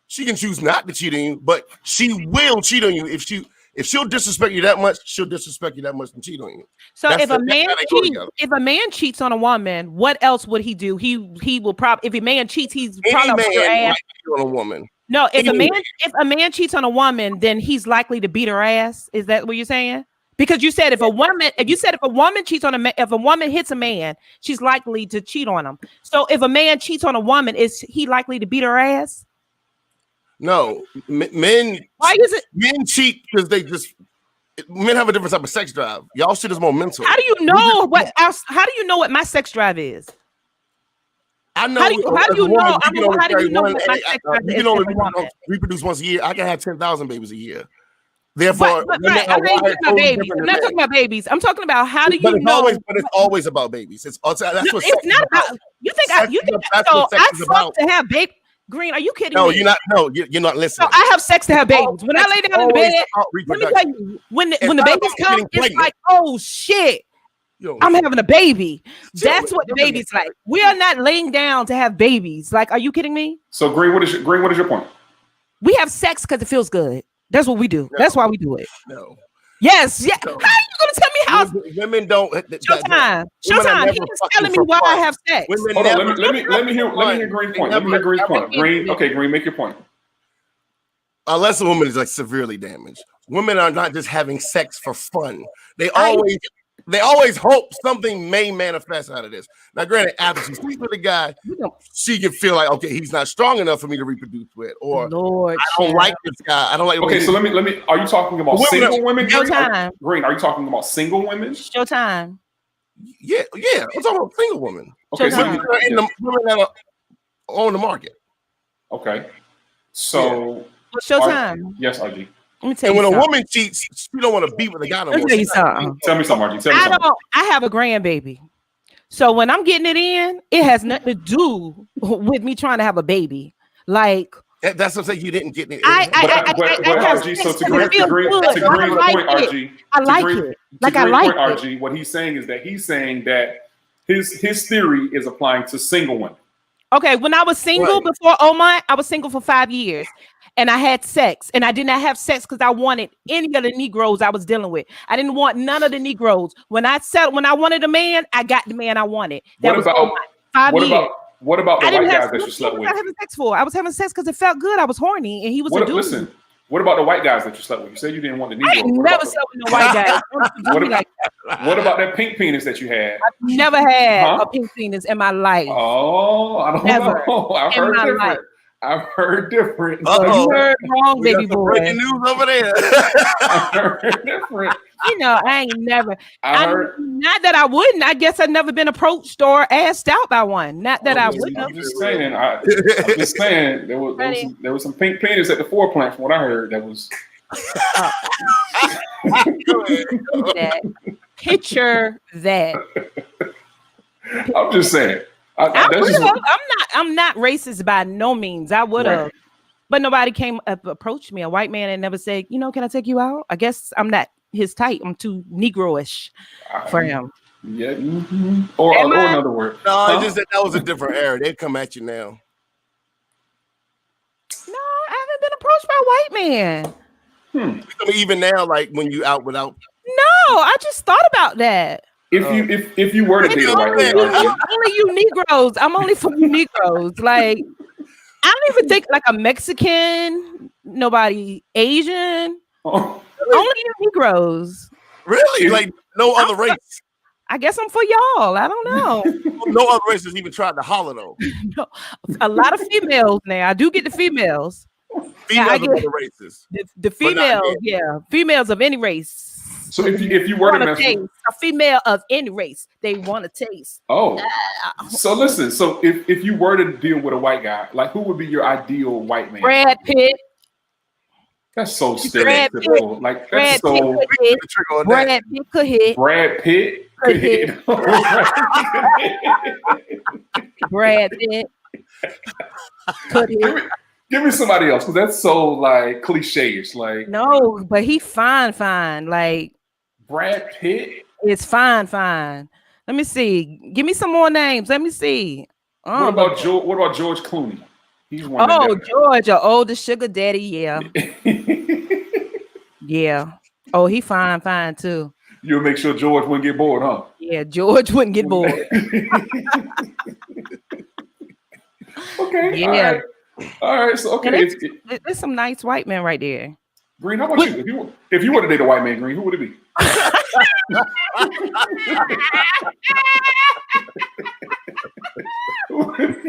she can choose not to cheat on you, but she will cheat on you if she'll disrespect you that much. She'll disrespect you that much and cheat on you. So if a man cheats on a woman, what else would he do? He will probably, if a man cheats, he's probably beat her ass on a woman. No, if a man cheats on a woman, then he's likely to beat her ass. Is that what you're saying? Because you said if a woman cheats on if a woman hits a man, she's likely to cheat on him. So if a man cheats on a woman, is he likely to beat her ass? No, men. Why is it men cheat because men have a different type of sex drive. Y'all shit is more mental. How do you know what else? How do you know what my sex drive is? I know. How do you know what my sex drive is? You can only reproduce once a year. I can have 10,000 babies a year. Therefore, I'm not talking about babies. I'm talking about how do you know? But it's always about babies. That's what it's not about. You think so? I fuck to have baby. Green, are you kidding me? No, you're not. No, you're not listening. So I have sex to have babies. When I lay down in the bed, let me tell you, when the babies come, it's like, oh shit, I'm having a baby. That's what the baby's like. We are not laying down to have babies. Like, are you kidding me? So Green, what is your point? We have sex because it feels good. That's what we do. No. That's why we do it. No. Yes. Yeah. No. How are you gonna tell me how? Women don't. Showtime. He is telling me why I have sex. Hold on. Let me hear Green's point. Let me hear Green's point. Green. Okay, Green, make your point. Unless a woman is like severely damaged, women are not just having sex for fun. They always hope something may manifest out of this. Now, granted, after she sleeps with a guy, she can feel like, okay, he's not strong enough for me to reproduce with, or Lord, I don't like this guy. I don't like. Okay, so let me. Are you talking about single women? Showtime. Green, are you talking about single women? Showtime. Yeah. I'm talking about single women. Okay, so women that are on the market. Okay, so Showtime. Yes, RG. Let me tell you when something. A woman cheats, she don't want to be with a guy no more. Tell me something. Tell me something, RG. I have a grandbaby. So when I'm getting it in, it has nothing to do with me trying to have a baby. Like that's what I'm saying. You didn't get it. But RG, so to Green's point, RG. I like it. Like I like it. RG, what he's saying is that his theory is applying to single women. Okay, when I was single before Omar, I was single for 5 years. And I had sex, and I did not have sex because I wanted any of the Negroes I was dealing with. I didn't want none of the Negroes. When I wanted a man, I got the man I wanted. That was 5 years. What about the white guys that you slept with? I was having sex for. I was having sex because it felt good. I was horny, and he was a dude. Listen, what about the white guys that you slept with? You said you didn't want the Negroes. I never slept with no white guys. What about that pink penis that you had? I've never had a pink penis in my life. Oh, I don't know. I've heard different. Life. I've heard different. You heard wrong, baby boy. Breaking news over there. I've heard different. I ain't never. Not that I wouldn't. I guess I've never been approached or asked out by one. Not that I wouldn't. I'm just saying. I'm just saying. There was some pink penis at the foreplant from what I heard. That was. Picture that. I'm just saying. I'm not racist by no means. I would have, but nobody came up approached me. A white man and never said, can I take you out? I guess I'm not his type. I'm too Negro-ish for him. Yeah. Mm-hmm. Or another word. No, it's just that was a different era. They'd come at you now. No, I haven't been approached by a white man. I mean, even now, like when you out without. No, I just thought about that. If you were to date a white man, only you Negroes. I'm only for you Negroes. Like I don't even think like a Mexican, nobody Asian. Only you Negroes. Really? Like no other race. I guess I'm for y'all. I don't know. No other races even tried to holler though. No, a lot of females now. I do get the females. Females of other races. The females, females of any race. So if you were to mess with a female of any race, they want to taste. Oh, so listen. So if you were to deal with a white guy, like who would be your ideal white man? Brad Pitt. That's so stereotypical. Like that's so. Brad Pitt could hit. Brad Pitt could hit. Brad Pitt could hit. Give me somebody else, because that's so like cliche-ish. Like no, but he fine. Like Brad Pitt. It's fine. Let me see. Give me some more names. Let me see. What about George Clooney? He's one. Oh, George, your oldest sugar daddy. Yeah. Yeah. Oh, he fine too. You'll make sure George wouldn't get bored, huh? Yeah, George wouldn't get bored. Okay. Yeah. All right. So okay. There's some nice white men right there. Green, how about you? If you were to date a white man, Green, who would it be? Who would it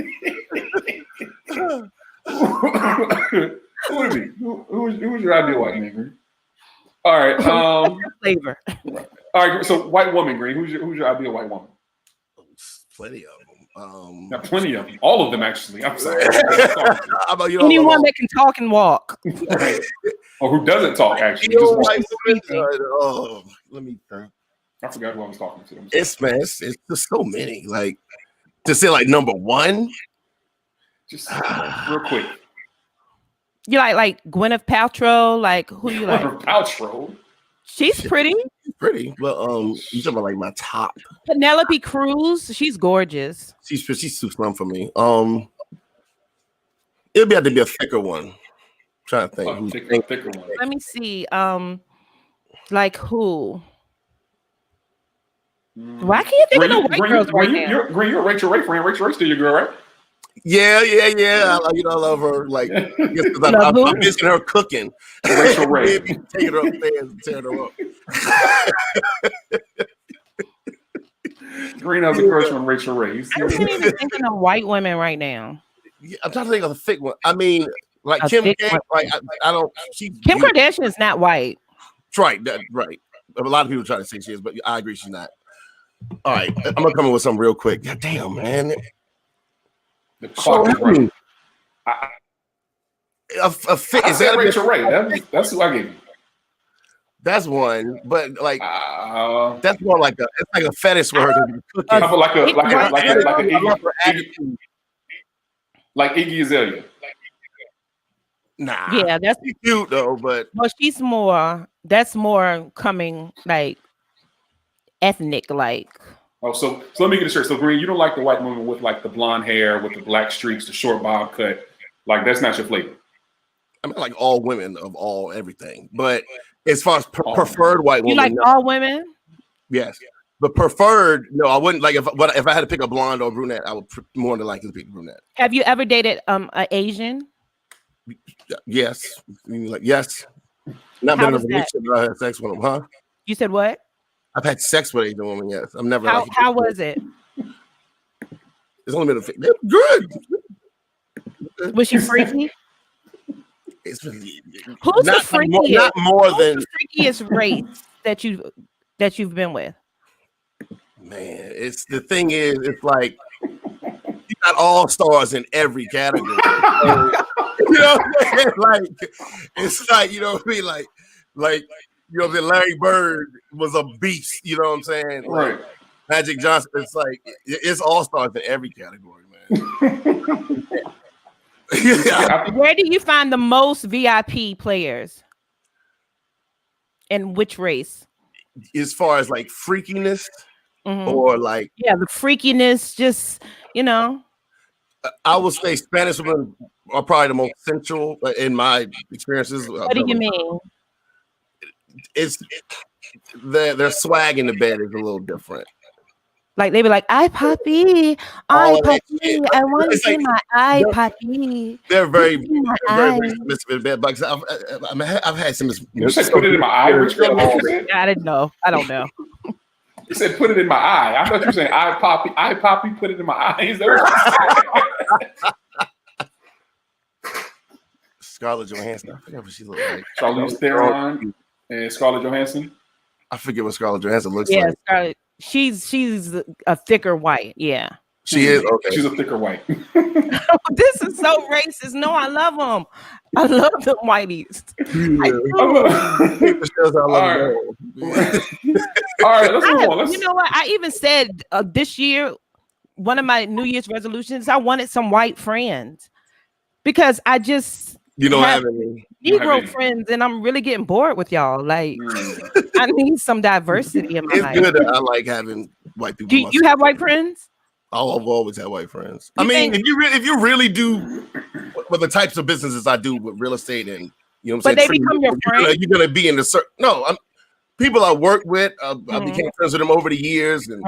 be? Who's your ideal white man, Green? All right. Flavor. All right. So white woman, Green. Who's your ideal white woman? Plenty of them. Not plenty of them. All of them, actually. I'm sorry. Anyone that can talk and walk. Right. Or who doesn't talk, actually. Let me think. I forgot who I was talking to. It's just so many. Like, to say like number one. Just real quick. You like Gwyneth Paltrow? Like, who do you like? Gwyneth Paltrow? She's pretty. Pretty. Well, you talking about like my top. Penelope Cruz, she's gorgeous. She's too slim for me. It'll have to be a thicker one. I'm trying to think. Thicker one. Let me see. Like who? Why can't you think of no white girls right now? You're Rachel Ray friend. Rachel Ray's still your girl, right? Yeah. I love her. Like, I'm missing her cooking. Rachel Ray. Taking her upstairs and tearing her up. Green has a crush on Rachel Ray. I can't even think of white women right now. Yeah, I'm trying to think of a thick one. I mean, like Kim K. Like I don't. Kim Kardashian is not white. Right. Right. A lot of people try to say she is, but I agree she's not. All right, I'm gonna come in with something real quick. God damn, man. The clock is right. Is that Rachel Ray? That's who I gave you. That's one, but like that's more like it's like a fetish for her to be cooking. Like Iggy Azalea. Nah. Yeah, that's cute though, but she's more. That's more coming like ethnic, like. Oh, so let me get it straight. So Green, you don't like the white woman with like the blonde hair, with the black streaks, the short bob cut. Like that's not your flavor. I mean, like all women of all everything, but as far as preferred white women, you like all women? Yes, but preferred. No, I wouldn't like if I had to pick a blonde or brunette, I would more than likely pick brunette. Have you ever dated an Asian? Yes, yes. Not been in a relationship, but I had sex with them, huh? You said what? I've had sex with Asian women. Yes, I've never. How was it? It's only been they're good. Was she freaky? Who's the freakiest? Not more than the freakiest race that you've been with. Man, it's the thing is, it's like you got all stars in every category. You know what I'm saying? Like it's like, you know what I mean? Like you know, Larry Bird was a beast, you know what I'm saying? Right. Like, Magic Johnson, it's like it's all stars in every category, man. Yeah. Where do you find the most VIP players? In which race? As far as like freakiness, or like the freakiness, just I would say Spanish women are probably the most sensual in my experiences. What do you mean? It's their swag in the bed is a little different. Like they be like, "I poppy, I want to see my eye poppy." They're very submissive in bed. But I've had some. You said put it in my eye. Which girl? I didn't know. I don't know. You said put it in my eye. I thought you were saying I poppy, put it in my eyes. Scarlett Johansson. I forget what she looks like. Charlize Theron and Scarlett Johansson. I forget what Scarlett Johansson looks like. Yeah, Scarlett. She's a thicker white. Yeah. She is. Okay. She's a thicker white. This is so racist. No, I love them. I love them whiteys. All right, let's move on. You know what? I even said this year, one of my New Year's resolutions, I wanted some white friends. Because I just have Negro friends, and I'm really getting bored with y'all. Like, I need some diversity in my life. It's good that I like having white people. Do you have white friends? I've always had white friends. If you really do, well, the types of businesses I do with real estate and but they become your friend. You're gonna be in the people I work with. I became friends with them over the years, and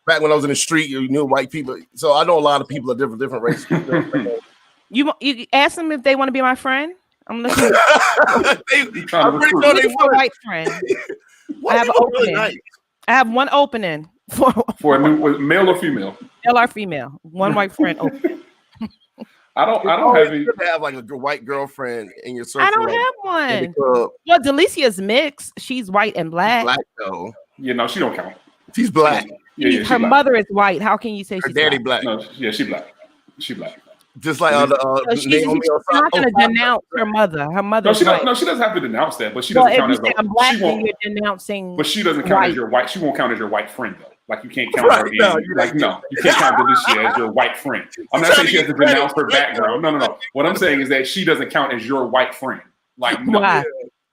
back when I was in the street, you knew white people. So I know a lot of people of different races. You ask them if they want to be my friend. I'm looking. I'm pretty sure they want a white friend. I have an opening. I have one opening for a new male or female. Male or female. One white friend open. I don't have like a white girlfriend in your circle. I don't have one. Well, Delicia's mixed. She's white and black. Black though. Yeah, no, she don't count. She's black. Her mother is white. How can you say her daddy black? No, yeah, she black. She black. Just like she's not going to denounce her mother. Her mother. No, she doesn't have to denounce that, but she doesn't count as I'm black. You're denouncing. But she doesn't count as your white. She won't count as your white friend though. Like you can't count her in. You can't count Delicia as your white friend. I'm not saying she has to denounce her background. No. What I'm saying is that she doesn't count as your white friend. Like why?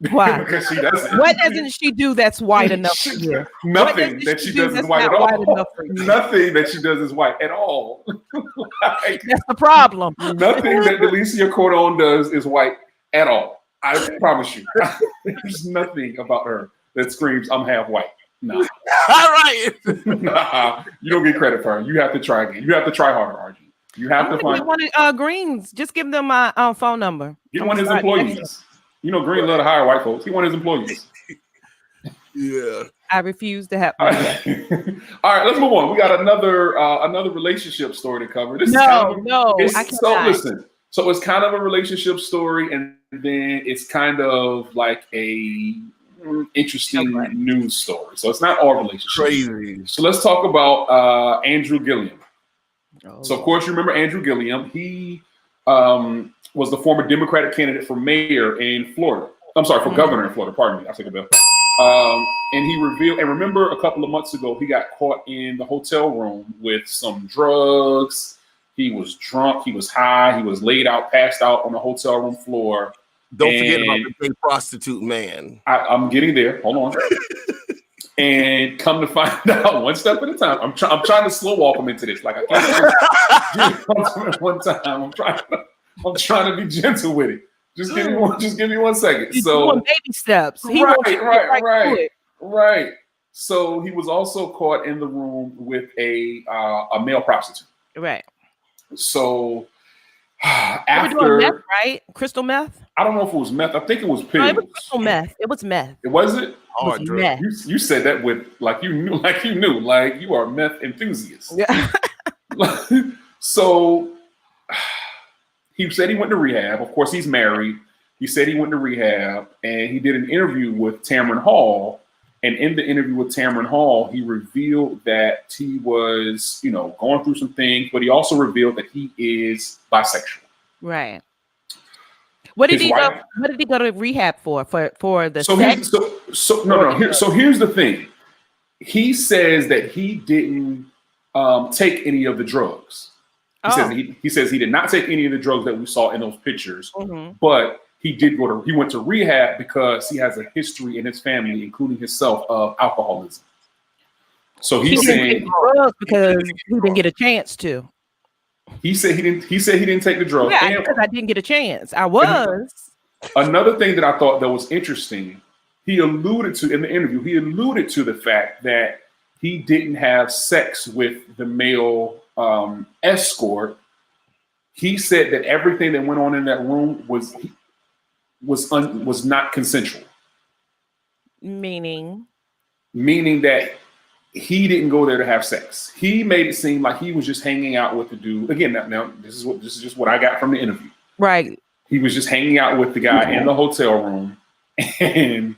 Why? Because she doesn't. What doesn't she do that's white enough for you? Nothing that she does is white at all. Nothing that she does is white at all. That's the problem. Nothing that Delicia Cordon does is white at all. I promise you. There's nothing about her that screams, I'm half white. Nah. All right. Nah. You don't get credit for her. You have to try again. You have to try harder, RG. You have to find one Greens. Just give them my phone number. Get one of his employees. Green love to hire white folks. He want his employees. Yeah. I refuse to have. All right, let's move on. We got another relationship story to cover. I can't. So listen. So it's kind of a relationship story, and then it's kind of like a interesting news story. So it's not all relationships. Crazy. So let's talk about Andrew Gillum. So of course you remember Andrew Gillum. He was the former Democratic candidate for mayor in Florida. I'm sorry, for governor in Florida. Pardon me. I take it back. And he revealed, and remember a couple of months ago, he got caught in the hotel room with some drugs. He was drunk. He was high. He was laid out, passed out on the hotel room floor. Don't forget about the big prostitute man. I'm getting there. Hold on. And come to find out, one step at a time. I'm trying to slow walk him into this. Like I can't one time. I'm trying to be gentle with it. Just give me one second. He's doing baby steps. Right. So he was also caught in the room with a male prostitute. Right. So after doing meth, right? Crystal meth? I don't know if it was meth. I think it was pills. No, it was crystal meth. It was meth. It was it? Oh, meth. You said that with like you knew, like you are a meth enthusiast. Yeah. So he said he went to rehab. Of course, he's married. He said he went to rehab, and he did an interview with Tamron Hall. And in the interview with Tamron Hall, he revealed that he was, going through some things, but he also revealed that he is bisexual. Right. What did he go to rehab for the sex? So here's the thing. He says that he didn't take any of the drugs. He says he did not take any of the drugs that we saw in those pictures, but he went to rehab because he has a history in his family, including himself, of alcoholism. So he's saying drugs because he didn't get a chance to. He said he didn't take the drugs. Yeah, because I didn't get a chance. I was. Another thing that I thought that was interesting, he alluded to in the interview, the fact that he didn't have sex with the male escort. He said that everything that went on in that room was not consensual. Meaning that he didn't go there to have sex. He made it seem like he was just hanging out with the dude. Again, now this is just what I got from the interview. Right. He was just hanging out with the guy in the hotel room, and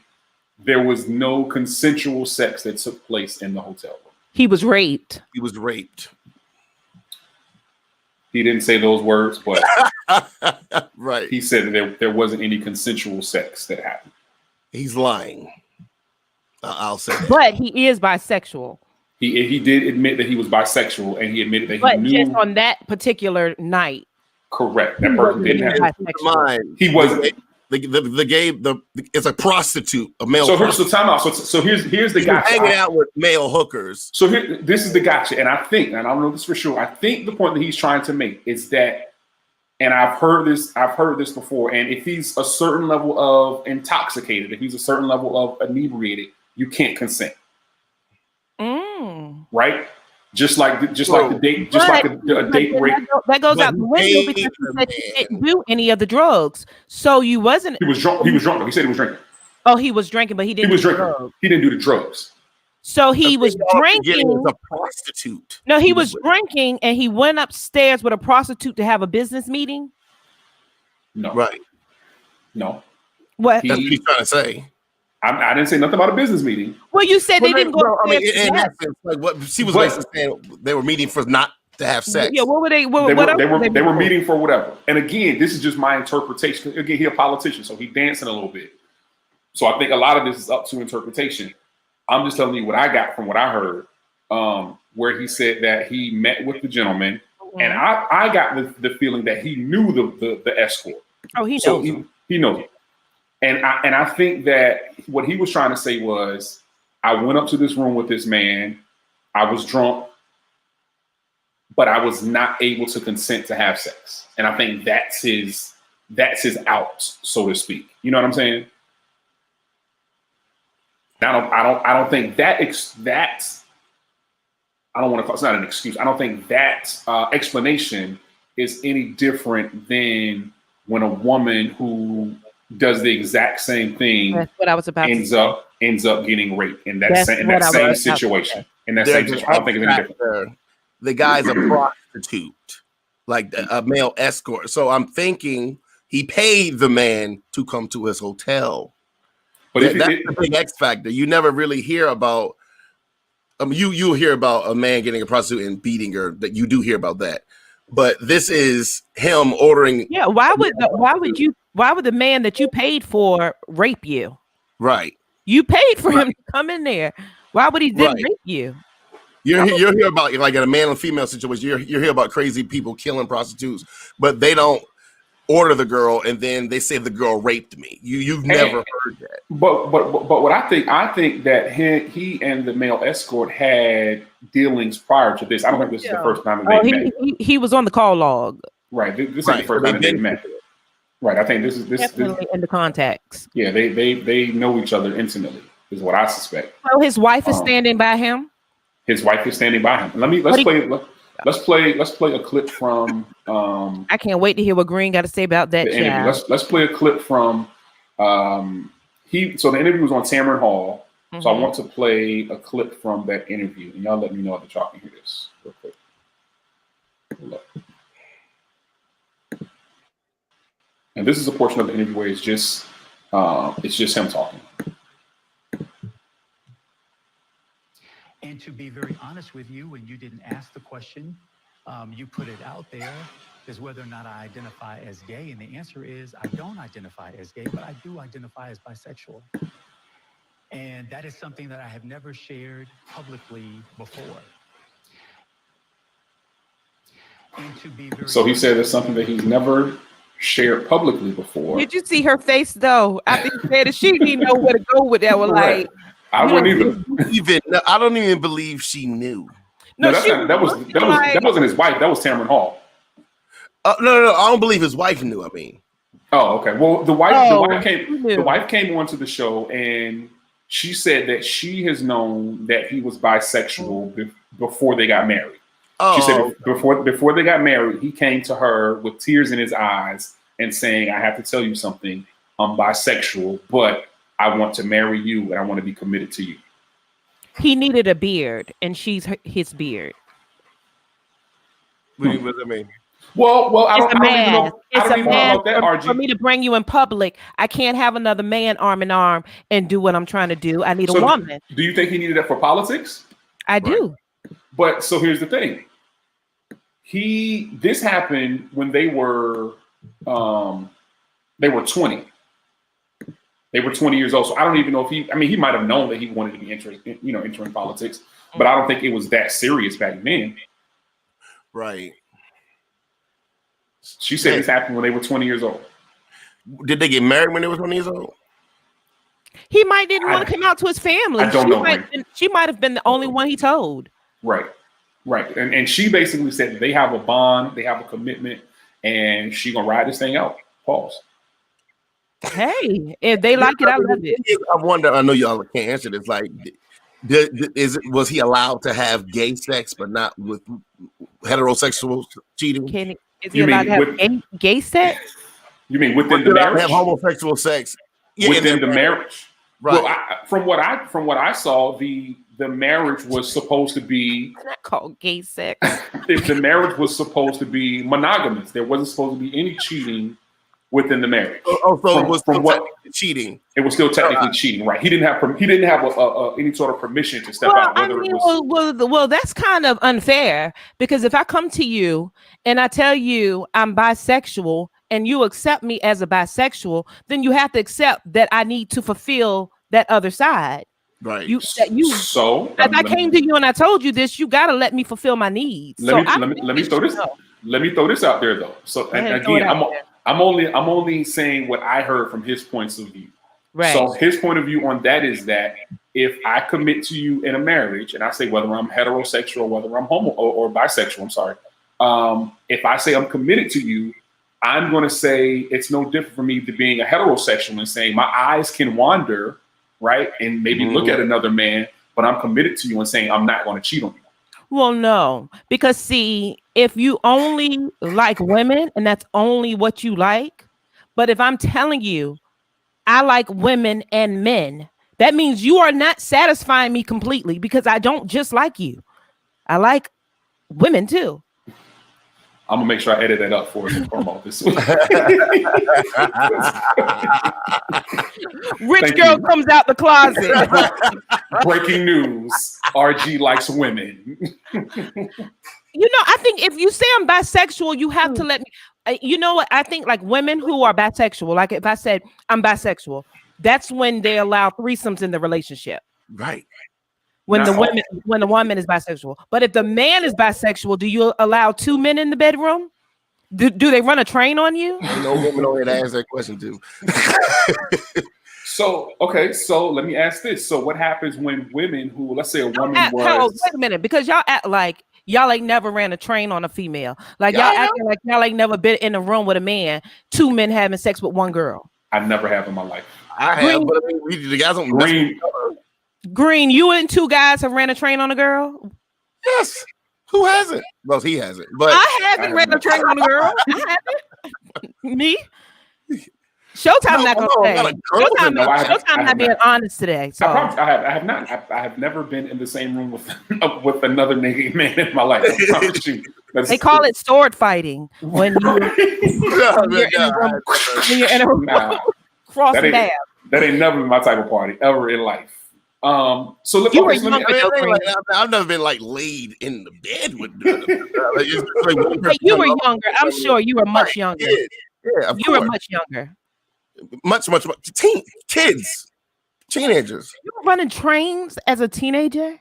there was no consensual sex that took place in the hotel room. He was raped. He didn't say those words, but right. He said that there wasn't any consensual sex that happened. He's lying. I'll say that. But he is bisexual. He did admit that he was bisexual, and he admitted that he knew. Just on that particular night. Correct. That person didn't have mind. He wasn't. It's a prostitute, a male. So time out. So here's the gotcha. Hanging out with male hookers. So this is the gotcha, and I think, and I don't know this for sure. I think the point that he's trying to make is that, and I've heard this before. And if he's a certain level of intoxicated, if he's a certain level of inebriated, you can't consent. Right? Just like the date, just like a date rape. That goes out the window because he said he didn't do any of the drugs. So you wasn't. He was drunk. He was drunk. He said he was drinking. Oh, he was drinking, but he didn't. He was drinking. He didn't do the drugs. So he was drinking. A prostitute. No, he was drinking, and he went upstairs with a prostitute to have a business meeting. No. Right. No. What? That's what he's trying to say. I didn't say nothing about a business meeting. Well, you said they didn't go. I mean, in that sense, like what she was basically saying, they were meeting for not to have sex. Yeah, what were they? They were meeting for whatever. And again, this is just my interpretation. Again, he's a politician, so he's dancing a little bit. So I think a lot of this is up to interpretation. I'm just telling you what I got from what I heard, where he said that he met with the gentleman, and I got the feeling that he knew the escort. Oh, he knows. He knows it. And I think that what he was trying to say was, I went up to this room with this man. I was drunk, but I was not able to consent to have sex. And I think that's his out, so to speak. You know what I'm saying? I don't think that's I don't want to call it's not an excuse. I don't think that explanation is any different than when a woman who does the exact same thing. That's what I was about ends up getting raped in that same situation. In that same situation, I don't think it's any different. The guy's a prostitute, like a male escort. So I'm thinking he paid the man to come to his hotel. But that's the big X factor. You never really hear about. You hear about a man getting a prostitute and beating her. That you do hear about that. But this is him ordering. Yeah. Why would the man that you paid for rape you? Right. You paid for him to come in there. Why would he then rape you? You're hear about like in a male and female situation. You hear about crazy people killing prostitutes, but they don't order the girl and then they say the girl raped me. You've never heard that. But what I think that he and the male escort had dealings prior to this. I don't think this is the first time that they met. He was on the call log. Right. This ain't the first time they met. Right. I think this is definitely in the contacts. Yeah, they know each other intimately, is what I suspect. So his wife is standing by him. His wife is standing by him. Let's play a clip from. I can't wait to hear what Green got to say about that. Let's play a clip from. So the interview was on Tamron Hall. Mm-hmm. So I want to play a clip from that interview, and y'all let me know if y'all can hear this real quick. And this is a portion of the interview where it's just him talking. And to be very honest with you, when you didn't ask the question, you put it out there, is whether or not I identify as gay. And the answer is I don't identify as gay, but I do identify as bisexual. And that is something that I have never shared publicly before. And to be very so he said it's something that he's never shared publicly before. Did you see her face though? After he said it, she didn't know where to go with that. Was like, I wouldn't even. I don't even believe she knew. No, that wasn't his wife. That was Tamron Hall. No, I don't believe his wife knew. I mean, oh, okay. Well, the wife came onto the show and she said that she has known that he was bisexual before they got married. She said before they got married, he came to her with tears in his eyes and saying, "I have to tell you something. I'm bisexual, but I want to marry you and I want to be committed to you." He needed a beard, and she's his beard. What does that mean? Well, I don't even know about that, RG. For me to bring you in public, I can't have another man arm in arm and do what I'm trying to do. I need a woman. Do you think he needed that for politics? I do. But so here's the thing. This happened when they were 20. They were 20 years old. So I don't even know if he might have known that he wanted to be entering politics, but I don't think it was that serious back then. Right. She said this happened when they were 20 years old. Did they get married when they were 20 years old? He might didn't want to come out to his family. I don't know. She might have been the only one he told. Right. And she basically said they have a bond, they have a commitment, and she gonna ride this thing out. Pause. Hey, if they like it, I love it. I wonder. I know y'all can't answer this. Like, was he allowed to have gay sex, but not with heterosexual cheating? Is he allowed to have gay sex? You mean within the marriage? Have homosexual sex within the marriage? Right. Well, from what I saw, the marriage was supposed to be called gay sex. If the marriage was supposed to be monogamous, there wasn't supposed to be any cheating within the marriage. So it was from what cheating? It was still technically cheating, right? He didn't have any sort of permission to step out. Well, that's kind of unfair, because if I come to you and I tell you I'm bisexual and you accept me as a bisexual, then you have to accept that I need to fulfill that other side. Right. So as I came to you and I told you this, you got to let me fulfill my needs. Let me throw this out there though. So and again, I'm only saying what I heard from his points of view. Right. So his point of view on that is that if I commit to you in a marriage, and I say whether I'm heterosexual, whether I'm homo or bisexual, I'm sorry. If I say I'm committed to you, I'm going to say it's no different for me to being a heterosexual and saying my eyes can wander, right, and maybe look at another man, but I'm committed to you and saying I'm not going to cheat on you. Well, no, because see, if you only like women and that's only what you like, but if I'm telling you I like women and men, that means you are not satisfying me completely, because I don't just like you. I like women too. I'm gonna make sure I edit that up for you. This week. Rich girl comes out the closet. Breaking news: RG likes women. I think if you say I'm bisexual, you have to let me. You know what? I think like women who are bisexual, like if I said I'm bisexual, that's when they allow threesomes in the relationship. Right. When the woman is bisexual. But if the man is bisexual, do you allow two men in the bedroom? Do they run a train on you? No women on here to answer that question too. So let me ask this. So what happens when women who, let's say a woman wait a minute, because y'all act like y'all ain't never ran a train on a female. Like y'all acting like y'all ain't never been in a room with a man, two men having sex with one girl. I never have in my life. I have, but I mean, the guys don't. Green, you and two guys have ran a train on a girl? Yes. Who hasn't? Well, he hasn't. But I haven't ran a train on a girl. I haven't. Me? Showtime not gonna say. Showtime not being honest today. So I have not. I have never been in the same room with another nigga man in my life. I promise you. They call it sword fighting when you're in a room crossing paths. That ain't never been my type of party ever in life. So look, you were younger. I've never been like laid in the bed with. You were younger. I'm sure you were much younger. Yeah, you were much younger. Much. Kids, teenagers. You were running trains as a teenager.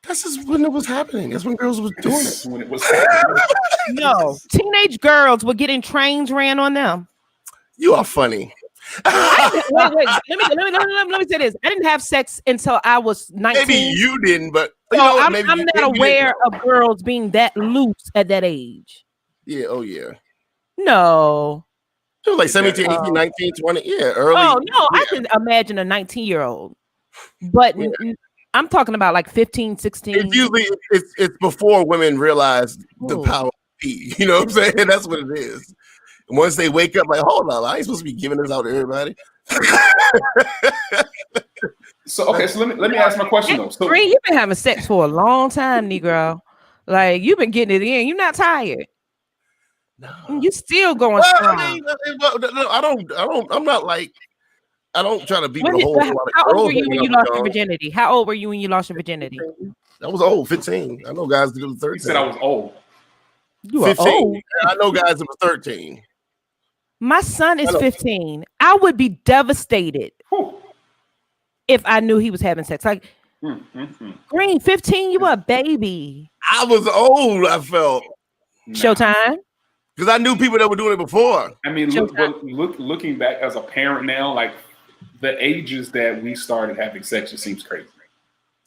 This is when it was happening. That's when girls was doing it. When it was happening. No, teenage girls were getting trains ran on them. You are funny. Wait. Let me say this. I didn't have sex until I was 19. Maybe you didn't, but I'm not aware of girls being that loose at that age. Yeah. Oh yeah. No. It was like 17, 18, 19, 20. Yeah. Early. Oh no, yeah. I can imagine a 19-year-old, but I'm talking about like 15, 16. It's usually it's before women realize the power of pee. You know what I'm saying? That's what it is. Once they wake up, like, hold on, I ain't supposed to be giving this out to everybody. So let me ask my question though. So, Green, you've been having sex for a long time, Negro. Like you've been getting it in. You're not tired. No, you still going strong. I'm not like. I don't try to be the whole lot of girls. How old were you when you lost your virginity? How old were you when you lost your virginity? I was old, 15. I know guys that was 13. He said I was old. You were 15. old. I know guys that was 13. My son is 15. I would be devastated if I knew he was having sex. Like, Green, 15, you were a baby. I was old, I felt. Showtime? Because I knew people that were doing it before. I mean, looking back as a parent now, like the ages that we started having sex just seems crazy.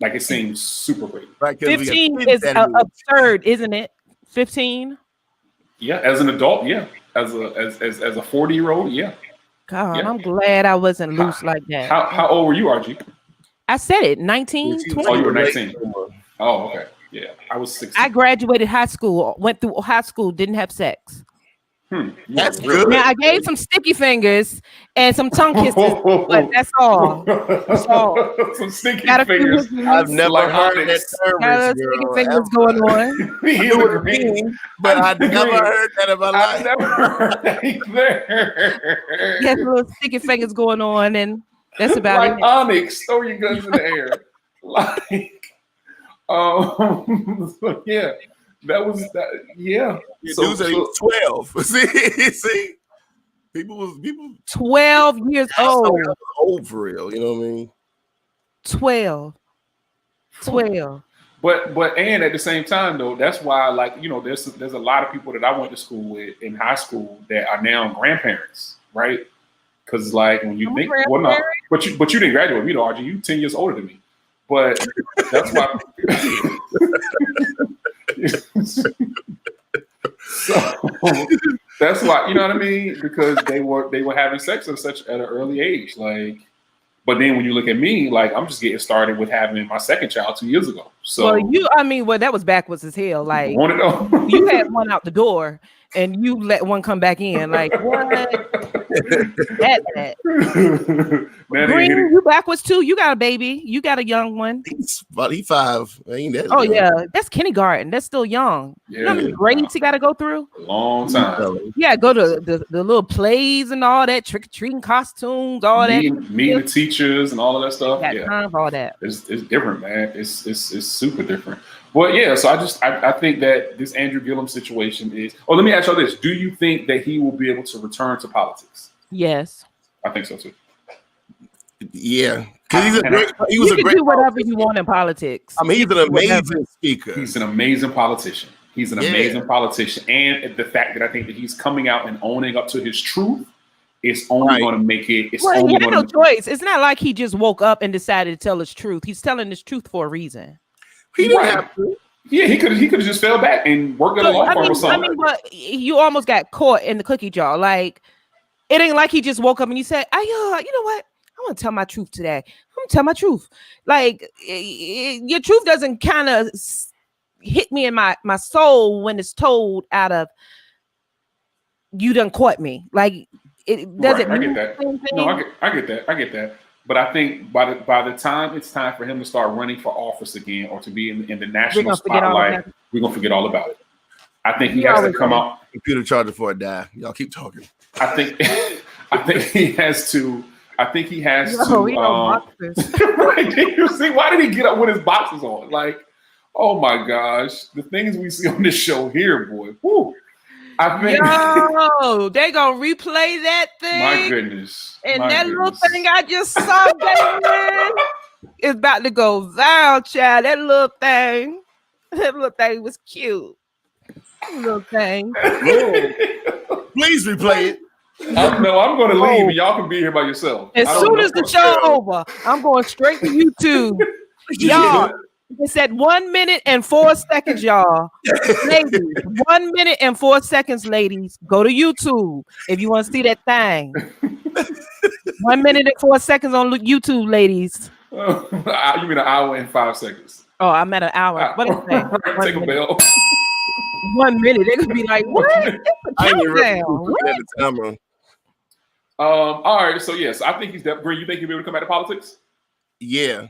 Like it seems super crazy. Right, 15 is absurd, isn't it? 15. Yeah, as an adult, yeah. As a 40-year-old, yeah. God, yeah. I'm glad I wasn't loose like that. How old were you, RG? I said it, 19, 20. Oh, you were 19. Oh, okay. Yeah, I was 16. I graduated high school, went through high school, didn't have sex. That's good. Now I gave some sticky fingers and some tongue kisses, but that's all. That's all. Some sticky fingers. I've never heard that term. Sticky fingers going on. But I've never heard that in my life. I've never heard that either. Yes, little sticky fingers going on, and that's about like it. Like Onyx, throw your guns in the air. Yeah. That was that. Yeah. So 12. See, people was 12 years old. Old for real. You know what I mean? 12. But and at the same time though, that's why like there's a lot of people that I went to school with in high school that are now grandparents, right? Because like when you think, well, no, but you didn't graduate. RG, you 10 years older than me. But that's why. So that's why, you know what I mean? Because they were having sex at an early age, like. But then when you look at me, like I'm just getting started with having my second child 2 years ago. So that was backwards as hell. Like you had one out the door and you let one come back in. Like what? that. Green, you backwards too. You got a baby. You got a young one. He's 5. Ain't that? Oh yeah, that's kindergarten. That's still young. Yeah, you know how many grades he got to go through? A long time. Yeah, go to the little plays and all that, trick or treating costumes, all meeting the teachers and all of that stuff. Yeah, time of all that. It's different, man. It's super different. But yeah, so I think that this Andrew Gillum situation is. Oh, let me ask you this: do you think that he will be able to return to politics? Yes, I think so too. Yeah, because he was a great. Do whatever you want in politics. I mean, he's an amazing speaker. He's an amazing politician. He's an amazing politician, and the fact that I think that he's coming out and owning up to his truth. It's only going to make it. He had no choice. It's not like he just woke up and decided to tell his truth. He's telling his truth for a reason. He didn't have to. Yeah, he could have just fell back and worked at a law firm or something. I mean, but you almost got caught in the cookie jar. Like it ain't like he just woke up and you said, you know what? I want to tell my truth today. I'm gonna tell my truth. Like your truth doesn't kind of hit me in my soul when it's told out of you done caught me. Like. It doesn't. Right, I get that. No, I get that. But I think by the time it's time for him to start running for office again or to be in the national spotlight, we're gonna forget all about it. I think he has to come out. Computer charger before it die. Y'all keep talking. I think he has to. Right, you see, why did he get up with his boxes on? Like, oh my gosh, the things we see on this show here, boy. Woo. They gonna replay that thing. My goodness. And little thing I just saw, David, is about to go viral, child. That little thing was cute. Little thing. Please replay it. I'm going to leave and y'all can be here by yourself. As soon as the show over, I'm going straight to YouTube. Y'all. It's at 1 minute and 4 seconds, y'all. Ladies, 1 minute and 4 seconds, ladies. Go to YouTube if you want to see that thing. 1 minute and 4 seconds on YouTube, ladies. You mean an hour and 5 seconds? Oh, I'm at an hour. What is that? Take a bell. 1 minute. They could be like, what? It's a countdown. All right. So yes, I think he's Green. You think he'll be able to come back to politics? Yeah,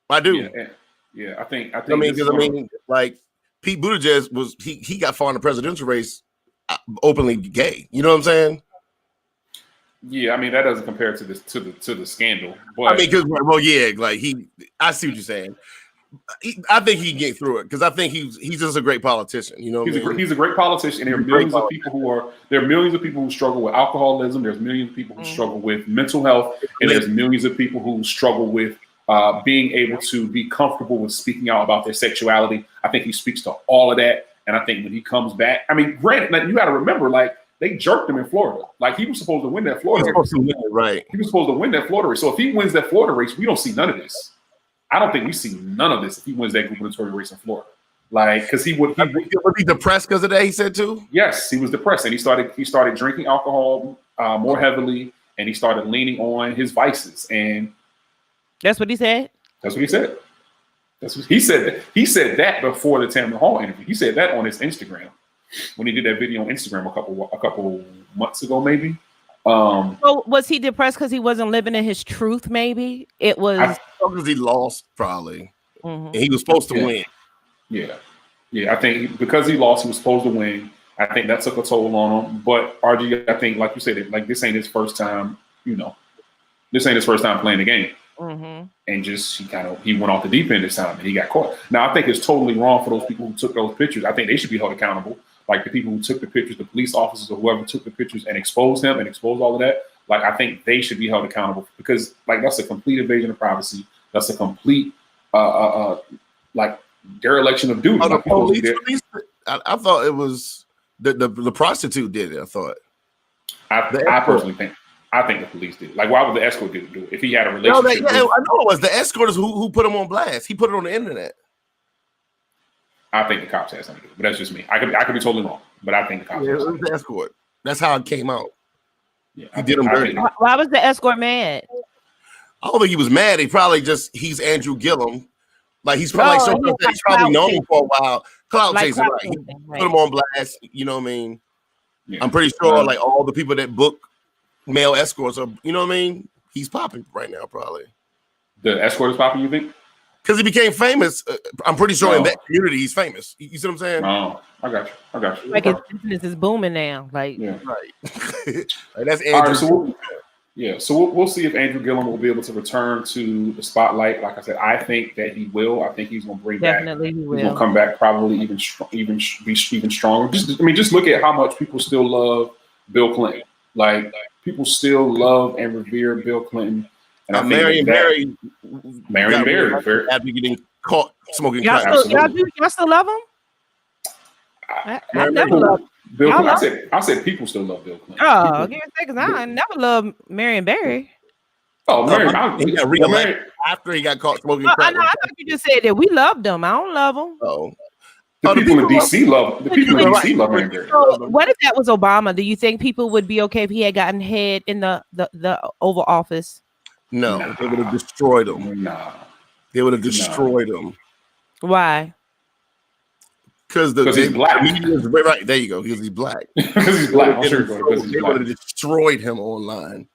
I do. Yeah, I think. Like Pete Buttigieg he got far in the presidential race, openly gay. You know what I'm saying? Yeah, I mean that doesn't compare to the scandal. But I mean, I see what you're saying. I think he can get through it because I think he's just a great politician. You know, he's a great politician, and there are millions of people who struggle with alcoholism. There's millions of people who struggle with mental health, and there's millions of people who struggle with being able to be comfortable with speaking out about their sexuality. I think he speaks to all of that, And I think when he comes back, I mean, granted, like, you got to remember, like, they jerked him in Florida. Like, he was supposed to win that Florida race. Right. He was supposed to win that Florida race. So if he wins that Florida race, we don't see none of this. I don't think we see none of this if he wins that gubernatorial race in Florida. Like, because was he depressed because of that? He said too. Yes, he was depressed, and he started drinking alcohol more heavily, and he started leaning on his vices. And that's what he said. That's what he said. That's what he said. He said that before the Tamron Hall interview. He said that on his Instagram when he did that video on Instagram a couple months ago, maybe. So was he depressed because he wasn't living in his truth? Maybe it was because he lost, probably, and he was supposed to win. Yeah. I think because he lost, he was supposed to win. I think that took a toll on him. But RG, I think, like you said, like this ain't his first time. This ain't his first time playing the game. And just he went off the deep end this time and he got caught. Now I think it's totally wrong for those people who took those pictures. I think they should be held accountable. Like the people who took the pictures, the police officers or whoever took the pictures and exposed him and exposed all of that. Like I think they should be held accountable because like that's a complete invasion of privacy. That's a complete like dereliction of duty. The police, I thought it was the prostitute did it. I thought. I personally think. I think the police did it. Like, why would the escort do it if he had a relationship? I know it was the escort is who put him on blast. He put it on the internet. I think the cops had something to do, but that's just me. I could be totally wrong, but I think the cops. It was the escort. That's how it came out. Yeah, he did him dirty. Why was the escort mad? I don't think he was mad. He probably he's Andrew Gillum. Like he's probably he's probably known him for a while. Cloud chasing, right? He put him on blast. You know what I mean? Yeah. I'm pretty sure like all the people that book male escorts are, you know what I mean? He's popping right now, probably. The escort is popping, you think? Because he became famous. I'm pretty sure in that community he's famous. You see what I'm saying? Oh, I got you. Like his business is booming now. Like, yeah, right. Like that's Andrew. So we'll see if Andrew Gillum will be able to return to the spotlight. Like I said, I think that he will. I think he's going to bring Definitely back. He will. He's going to come back probably even be even stronger. Just look at how much people still love Bill Clinton. Like people still love and revere Bill Clinton. And I think Marion Barry after getting caught smoking crack. Y'all still love him? I never loved Bill Clinton. I said people still love Bill Clinton. Oh, give me a second. I never loved Marion Barry. Oh, he got reelected after he got caught smoking crack. I thought you just said that we loved him. I don't love him. The people in DC love Marion Barry. So what if that was Obama? Do you think people would be okay if he had gotten head in the Oval Office? No, they would have destroyed him. They would have destroyed him. Why? Because he's black. Right, there you go. Because he's black. Because he's black. They would have destroyed him online.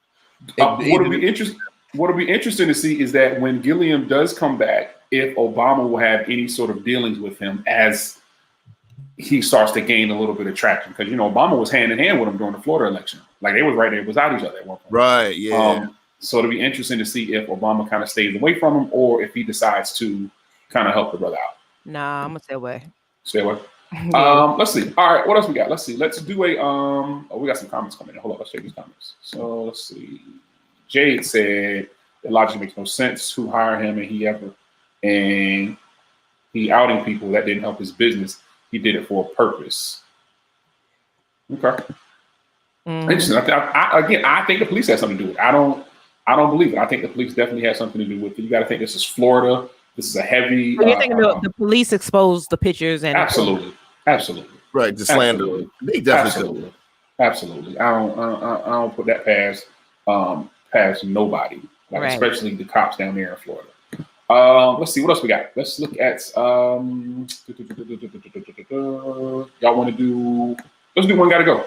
What'll be interesting to see is that when Gillum does come back, if Obama will have any sort of dealings with him as he starts to gain a little bit of traction. Because, Obama was hand in hand with him during the Florida election. Like, they was right there beside each other at one point. Right, yeah. So it'll be interesting to see if Obama kind of stays away from him or if he decides to kind of help the brother out. Nah, I'm going to stay away. Stay away. Let's see. All right, what else we got? Let's see. Let's do we got some comments coming in. Hold on, let's check these comments. So let's see. Jade said that logic makes no sense. Who hired him and he outing people that didn't help his business. He did it for a purpose. Okay. Interesting. I think the police had something to do with it. I don't believe it. I think the police definitely had something to do with it. You got to think this is Florida. This is a heavy. So you're thinking the police exposed the pictures and absolutely. Right, the slander. They definitely absolutely. I don't put that past nobody, like especially the cops down there in Florida. Let's see what else we got. Let's look at y'all want to do. Let's do One Gotta Go.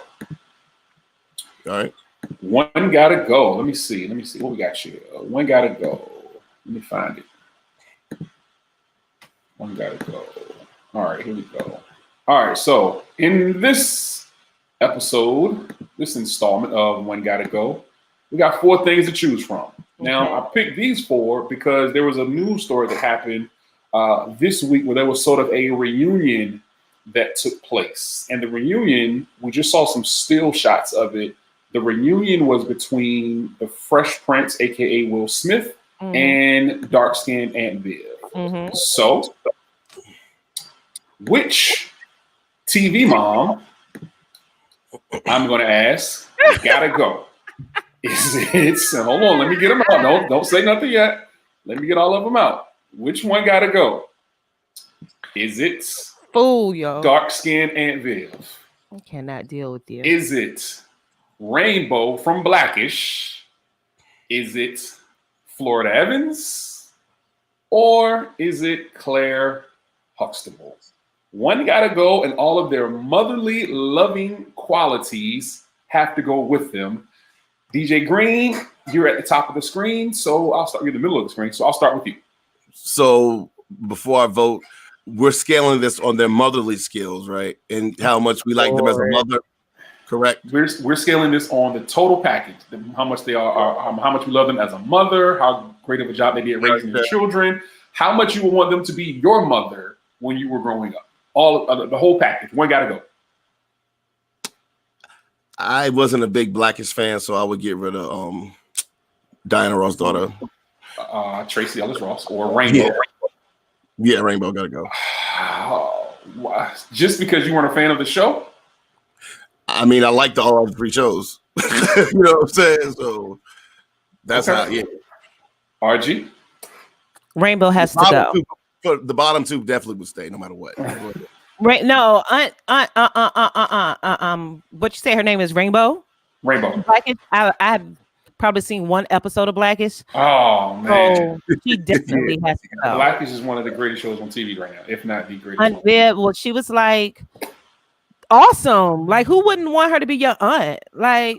All right. One Gotta Go. Let me see what we got here. One Gotta Go. Let me find it. One Gotta Go. All right, here we go. All right, so in this episode, this installment of One Gotta Go, we got 4 things to choose from. Now, I picked these 4 because there was a news story that happened this week where there was sort of a reunion that took place. And the reunion, we just saw some still shots of it. The reunion was between the Fresh Prince, a.k.a. Will Smith, and dark-skinned Aunt Viv. So, which TV mom, I'm going to ask, gotta go. Is it, hold on, let me get them out. Don't say nothing yet. Let me get all of them out. Which one gotta go? Is it dark skin Aunt Viv? I cannot deal with you. Is it Rainbow from Blackish? Is it Florida Evans? Or is it Claire Huxtable? One gotta go, and all of their motherly, loving qualities have to go with them. DJ Green, you're at the top of the screen, so you're in the middle of the screen, so I'll start with you. So before I vote, we're scaling this on their motherly skills, right? And how much we like them as a mother, correct? We're scaling this on the total package, how much they are, how much we love them as a mother, how great of a job they did raising their children, how much you would want them to be your mother when you were growing up. The whole package. One got to go. I wasn't a big Blackish fan, so I would get rid of Diana Ross' daughter. Tracy Ellis Ross or Rainbow. Yeah, Rainbow got to go. Just because you weren't a fan of the show? I mean, I liked all 3 shows. You know what I'm saying? So that's how, yeah. RG? Rainbow has to go. The bottom 2 definitely would stay no matter what. Right? No. What you say? Her name is Rainbow. Blackish. I've probably seen one episode of Blackish. Oh man, so she definitely has to go. Blackish is one of the greatest shows on TV right now, if not the greatest. Well, she was like awesome. Like, who wouldn't want her to be your aunt? Like,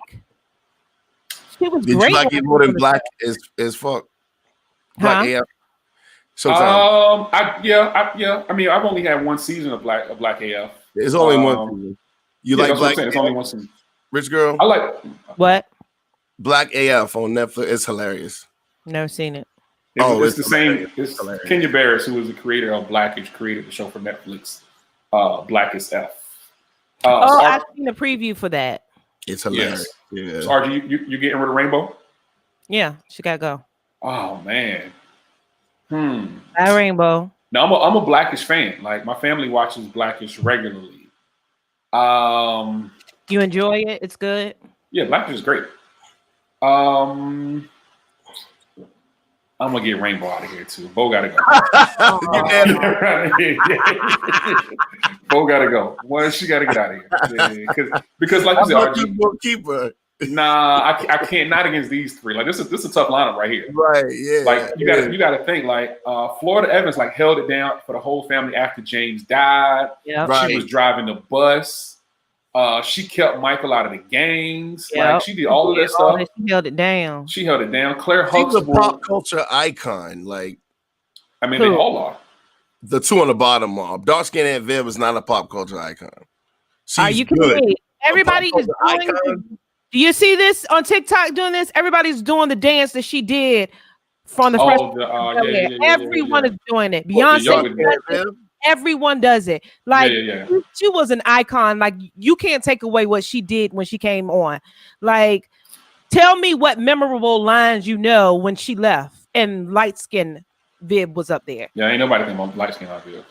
she was Did great. You like it more than Black as fuck? Black AF. Showtime. I mean, I've only had one season of Black AF. It's only one season. You like Black? It's only one season. Rich Girl. I like what? Black AF on Netflix. It's hilarious. Never seen it. It's the same. It's Kenya Barris, who was the creator of Blackish, created the show for Netflix. Blackest F. I've seen a preview for that. It's hilarious. Yeah. So RG, you getting rid of Rainbow? Yeah, she gotta go. Oh man. That Rainbow. Now I'm a Blackish fan. Like, my family watches Blackish regularly. You enjoy it? It's good. Yeah, Blackish is great. I'm gonna get Rainbow out of here too. Bo gotta go. Bo gotta go. Well, she gotta get out of here. Because like you said, RG, keep her. Nah, I can't. Not against these 3. Like, this is a tough lineup right here. Right. Yeah. Like, you gotta think, like, Florida Evans like held it down for the whole family after James died. Yeah. Right. She was driving the bus. She kept Michael out of the gangs. Yep. Like, she did all of that stuff. She held it down. Claire Huxtable, she's a pop culture icon. Like, I mean, they all are. The 2 on the bottom are. Dark skin Aunt Viv is not a pop culture icon. Are you kidding? Everybody is doing. Do you see this on TikTok doing this? Everybody's doing the dance that she did from the first. Everyone is doing it. Beyonce, everyone does it. Like, she was an icon. Like, you can't take away what she did when she came on. Like, tell me what memorable lines you know when she left and light skin Viv was up there. Yeah, ain't nobody think about light skin Viv.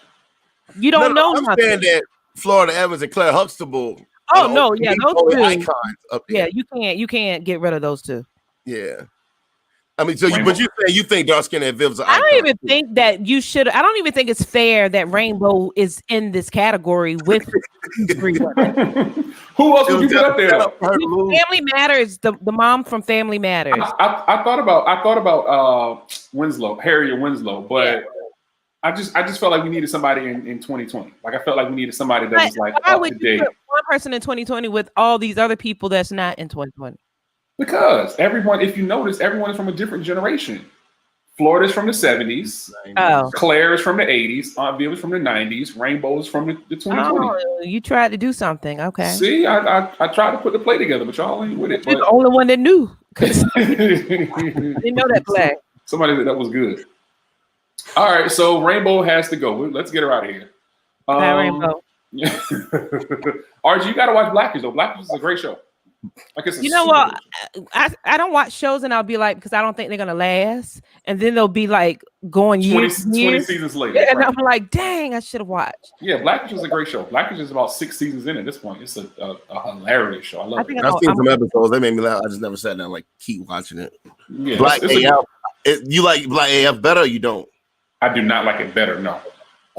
You don't know. I'm saying that Florida Evans and Claire Huxtable. Oh no, yeah, those 2 icons up there. Yeah, you can't get rid of those 2. Yeah, I mean, but you think dark skin and Viv's an icon? I don't even think that you should. I don't even think it's fair that Rainbow is in this category with 3 women. Who else would you put up there? Family Matters. The mom from Family Matters. I thought about Winslow, Harriet Winslow, but. I just felt like we needed somebody in 2020. Like, I felt like we needed somebody that was like up to date. Put one person in 2020 with all these other people that's not in 2020? Because everyone, if you notice, everyone is from a different generation. Florida's from the 70s. Oh. Claire is from the 80s. Aunt Viv is from the 90s. Rainbow is from the 2020. Oh, you tried to do something. Okay. See, I tried to put the play together, but y'all ain't with it. You're the only one that knew. Didn't know that play. Somebody that was good. All right, so Rainbow has to go. Let's get her out of here. Rainbow. RG, you got to watch Blackish, though. Blackish is a great show. Like it's you know what? I don't watch shows and I'll be like, because I don't think they're gonna last, and then they'll be like going 20 years. seasons later, and right. I'm like, dang, I should have watched. Yeah, Blackish is a great show. Blackish is about 6 seasons in at this point. It's a hilarious show. I love it. I've seen some episodes. They made me laugh. I just never sat down and like keep watching it. Yeah, Black AF. You like Black AF better? Or you don't? I do not like it better. No,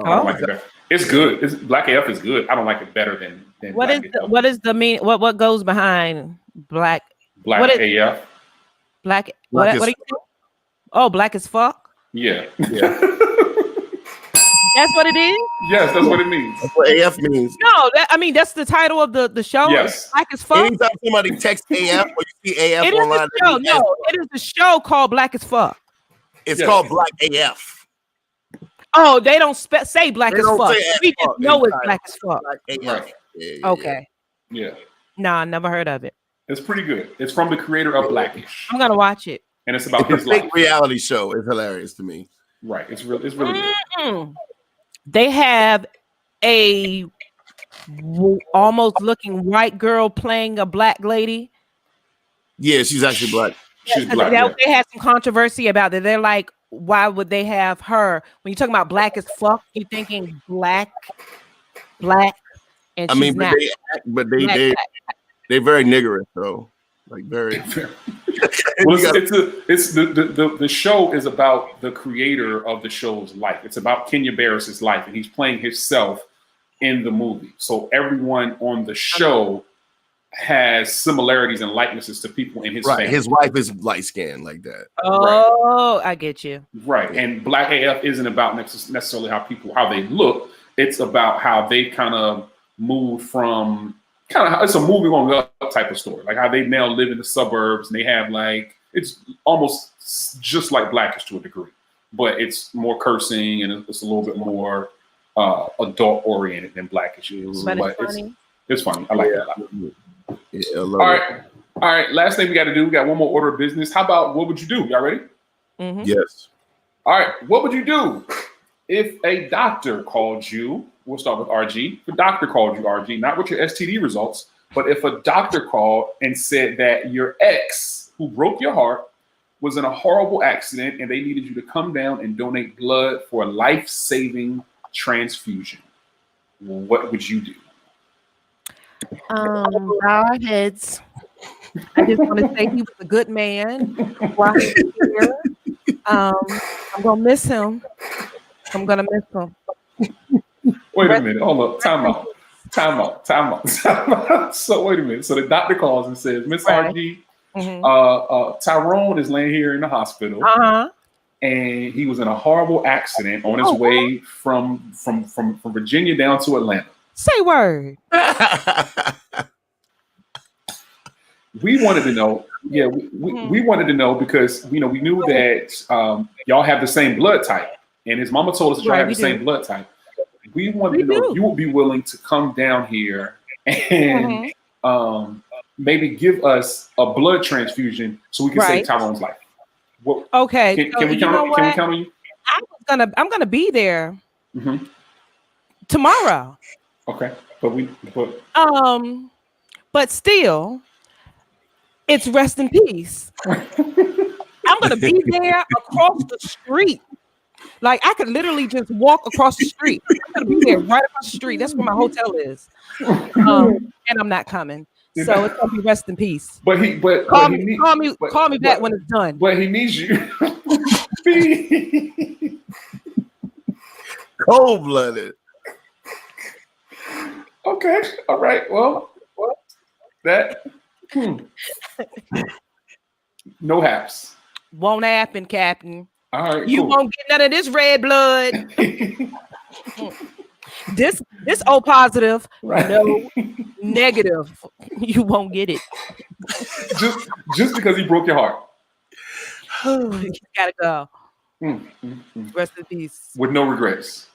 I don't like it better. It's good. Black AF is good. I don't like it better than what is the mean? What goes behind Black AF? What do you think? Oh, Black as fuck. Yeah. That's what it is? Yes, that's what it means. That's what AF means. No, that's the title of the show. Yes. Black as fuck. Anytime somebody texts AF or you see AF online, it is a show called Black as fuck. It's called Black AF. Oh, they don't say Black as fuck. We just know it's Black as fuck. Right. Yeah, okay. Yeah. Nah, never heard of it. It's pretty good. It's from the creator of Blackish. I'm gonna watch it. And it's about his life. Reality show. It's hilarious to me. Right. It's really good. They have a almost looking white girl playing a black lady. Yeah, she's actually black. She's black. They had some controversy about that. They're like, why would they have her? When you're talking about black as fuck, you're thinking black, and I mean, they're very niggerish though. Like very. Well, the show is about the creator of the show's life. It's about Kenya Barris's life, and he's playing himself in the movie. So everyone on the show has similarities and likenesses to people in his family. His wife is light skinned like that. Oh, right. I get you. Right, and Black AF isn't about necessarily how they look. It's about how they kind of move from. It's a moving on up type of story, like how they now live in the suburbs and they have it's almost just like Blackish to a degree, but it's more cursing and it's a little bit more adult oriented than Blackish is. But it's funny. It's funny. I like that a lot. Yeah, all right. Last thing we got to do. We got one more order of business. How about what would you do? Y'all ready? Mm-hmm. Yes. All right. What would you do if a doctor called you? We'll start with RG. If a doctor called you, RG, not with your STD results, but if a doctor called and said that your ex, who broke your heart, was in a horrible accident and they needed you to come down and donate blood for a life-saving transfusion, what would you do? Bow our heads. I just want to say he was a good man while he was here. I'm gonna miss him. Wait a minute. Hold up. Time out. So wait a minute. So the doctor calls and says, Miss RG, Tyrone is laying here in the hospital. And he was in a horrible accident on his way from Virginia down to Atlanta. Say word. We wanted to know. Yeah, we wanted to know because we knew that y'all have the same blood type, and his mama told us that y'all have the same blood type. We wanted to know if you would be willing to come down here and maybe give us a blood transfusion so we can save Tyrone's life. Okay. Can we count on you? I'm gonna be there tomorrow. Okay, but still, it's rest in peace. I'm gonna be there across the street. Like I could literally just walk across the street. I'm gonna be there right across the street. That's where my hotel is. And I'm not coming. So it's gonna be rest in peace. But call me back when it's done. But he needs you. Cold-blooded. Okay. All right. Well, that no haps. Won't happen, Captain. All right. You won't get none of this red blood. This O positive, no negative. You won't get it. just because he broke your heart. You gotta go. Rest in peace. With no regrets.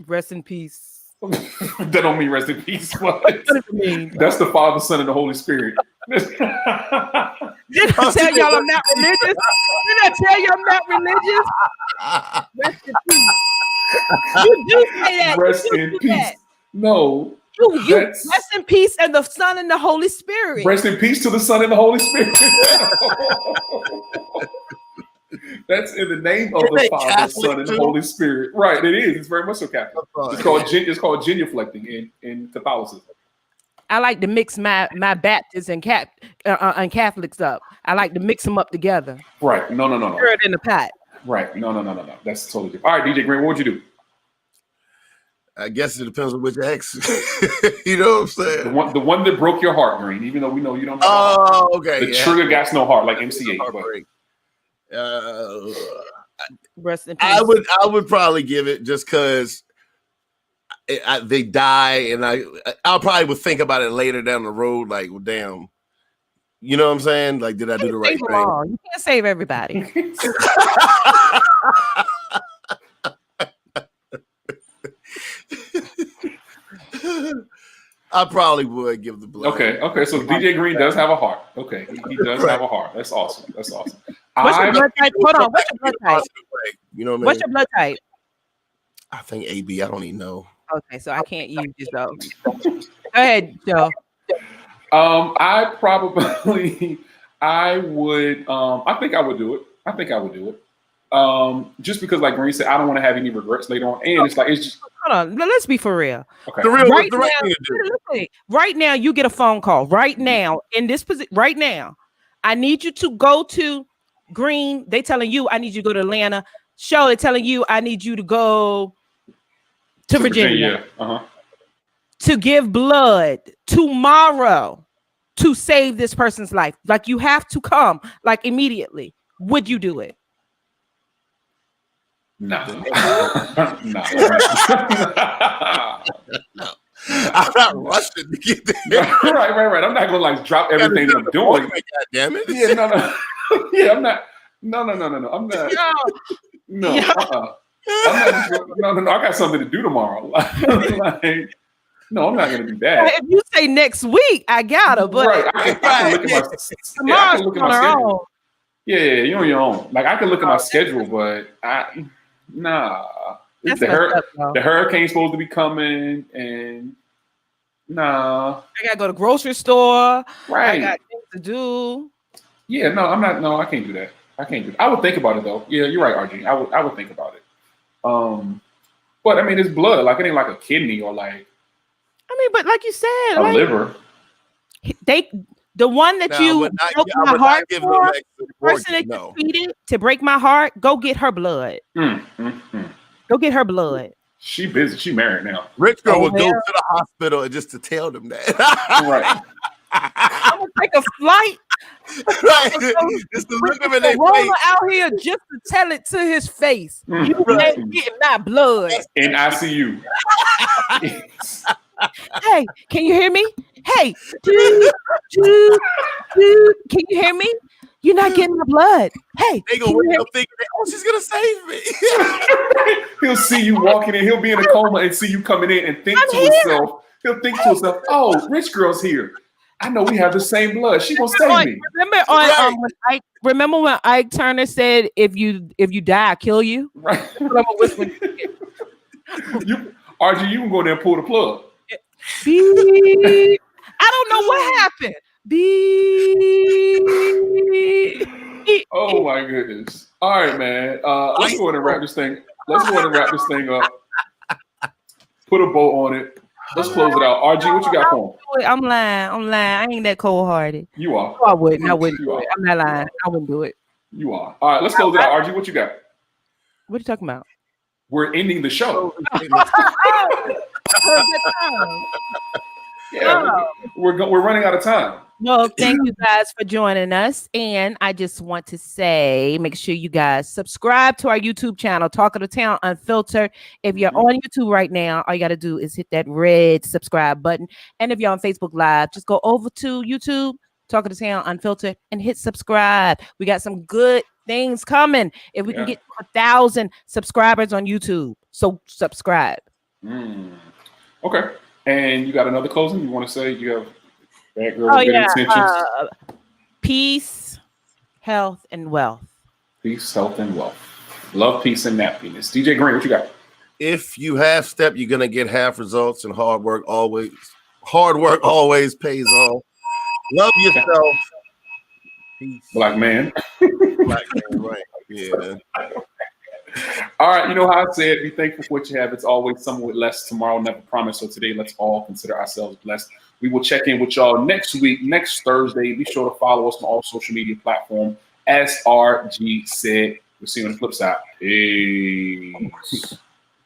Rest in peace. That don't mean rest in peace. What does it mean? That's the Father, Son, and the Holy Spirit. Did I tell y'all I'm not religious? Did I tell you I'm not religious? Rest in peace. You do say that. Rest in peace. No. You rest in peace, and the Son and the Holy Spirit. Rest in peace to the Son and the Holy Spirit. That's in the name of the Father, Catholic Son, and the Holy Spirit. Right, it is. It's very much so Catholic. It's called genuflecting in Catholicism. I like to mix my Baptists and Catholics up. I like to mix them up together. Right. No. Stir it in the pot. Right. No. That's totally different. All right, DJ Green, what would you do? I guess it depends on which ex. You know what I'm saying? The one that broke your heart, Green, even though we know you don't have okay. The trigger got no heart, like MCA. Rest in peace. I would probably give it just because they die, and I'll probably would think about it later down the road, like, well, damn. You know what I'm saying? Like, did I do the right thing? You can't save everybody. I probably would give the blood. Okay. So DJ Green does have a heart. Okay, he does have a heart. That's awesome. What's your blood type? Hold on. What's your blood type? You know what I mean? What's your blood type? I think AB. I don't even know. Okay, so I can't use this though. Go ahead, Joe. I think I would do it. Just because, like Green said, I don't want to have any regrets later on, and it's just. Hold on, let's be for real. Okay. Right now, you get a phone call. Right now, in this position, right now, I need you to go to Green. They telling you I need you to go to Atlanta. Show, they telling you I need you to go to Virginia. To give blood tomorrow to save this person's life. Like, you have to come, like, immediately. Would you do it? No. No. I'm not rushing to get there. Right. I'm not gonna drop everything that I'm doing. God damn it. Yeah, no. Yeah, I'm not. No. I'm not. No. I'm not. I got something to do tomorrow. No, I'm not gonna do that. If you say next week, I gotta. But I can look at my schedule. Yeah, you're on your own. Like, I can look at my schedule, but the hurricane's supposed to be coming, and I gotta go to the grocery store. Right. I got things to do. Yeah, no, I'm not. No, I can't do that. I would think about it though. Yeah, you're right, RG. I would think about it. But I mean, it's blood. Like, it ain't like a kidney or like. I mean, but like you said, a liver. The one that you broke my heart for, the person that you treated to break my heart, go get her blood. Go get her blood. She busy. She married now. Rich girl would go to the hospital just to tell them that. Right. I'm gonna take a flight. Right. Just to look him in their face. Out here just to tell it to his face. You ain't getting my blood. In ICU. Hey, can you hear me? Hey, dude, can you hear me? You're not getting my blood. Hey, they gonna wake up thinking, oh, she's gonna save me. He'll see you walking in. He'll be in a coma and see you coming in and think himself. He'll think to himself, "Oh, rich girl's here. I know we have the same blood. She gonna save me." Remember when Ike Turner said, "If you die, I kill you." Right. RG, you can go there and pull the plug. Beep. I don't know what happened. Beep. Oh my goodness. All right, man. Let's go ahead and wrap this thing. Up. Put a bow on it. Let's close it out. RG, what you got for him? I'm lying. I ain't that cold-hearted. You are. No, I wouldn't do it. I'm not lying. I wouldn't do it. You are. All right, let's close it out. RG, what you got? What are you talking about? We're ending the show. Yeah, we're running out of time. Well, thank you guys for joining us. And I just want to say, make sure you guys subscribe to our YouTube channel, Talk of the Town Unfiltered. If you're on YouTube right now, all you got to do is hit that red subscribe button. And if you're on Facebook Live, just go over to YouTube, Talk of the Town Unfiltered, and hit subscribe. We got some good things coming. If we can get 1,000 subscribers on YouTube, so subscribe. Okay. And you got another closing you want to say? You have bad girl good intentions. Peace, health, and wealth. Peace, health, and wealth. Love, peace, and happiness. DJ Green, what you got? if you half step, you're gonna get half results, and hard work always pays off. Love yourself. Peace. Black man. Black man, right. Yeah. All right, you know how I said, be thankful for what you have. It's always someone with less. Tomorrow never promise. So today, let's all consider ourselves blessed. We will check in with y'all next week, next Thursday. Be sure to follow us on all social media platforms. As RG said, we'll see you on the flip side. Peace.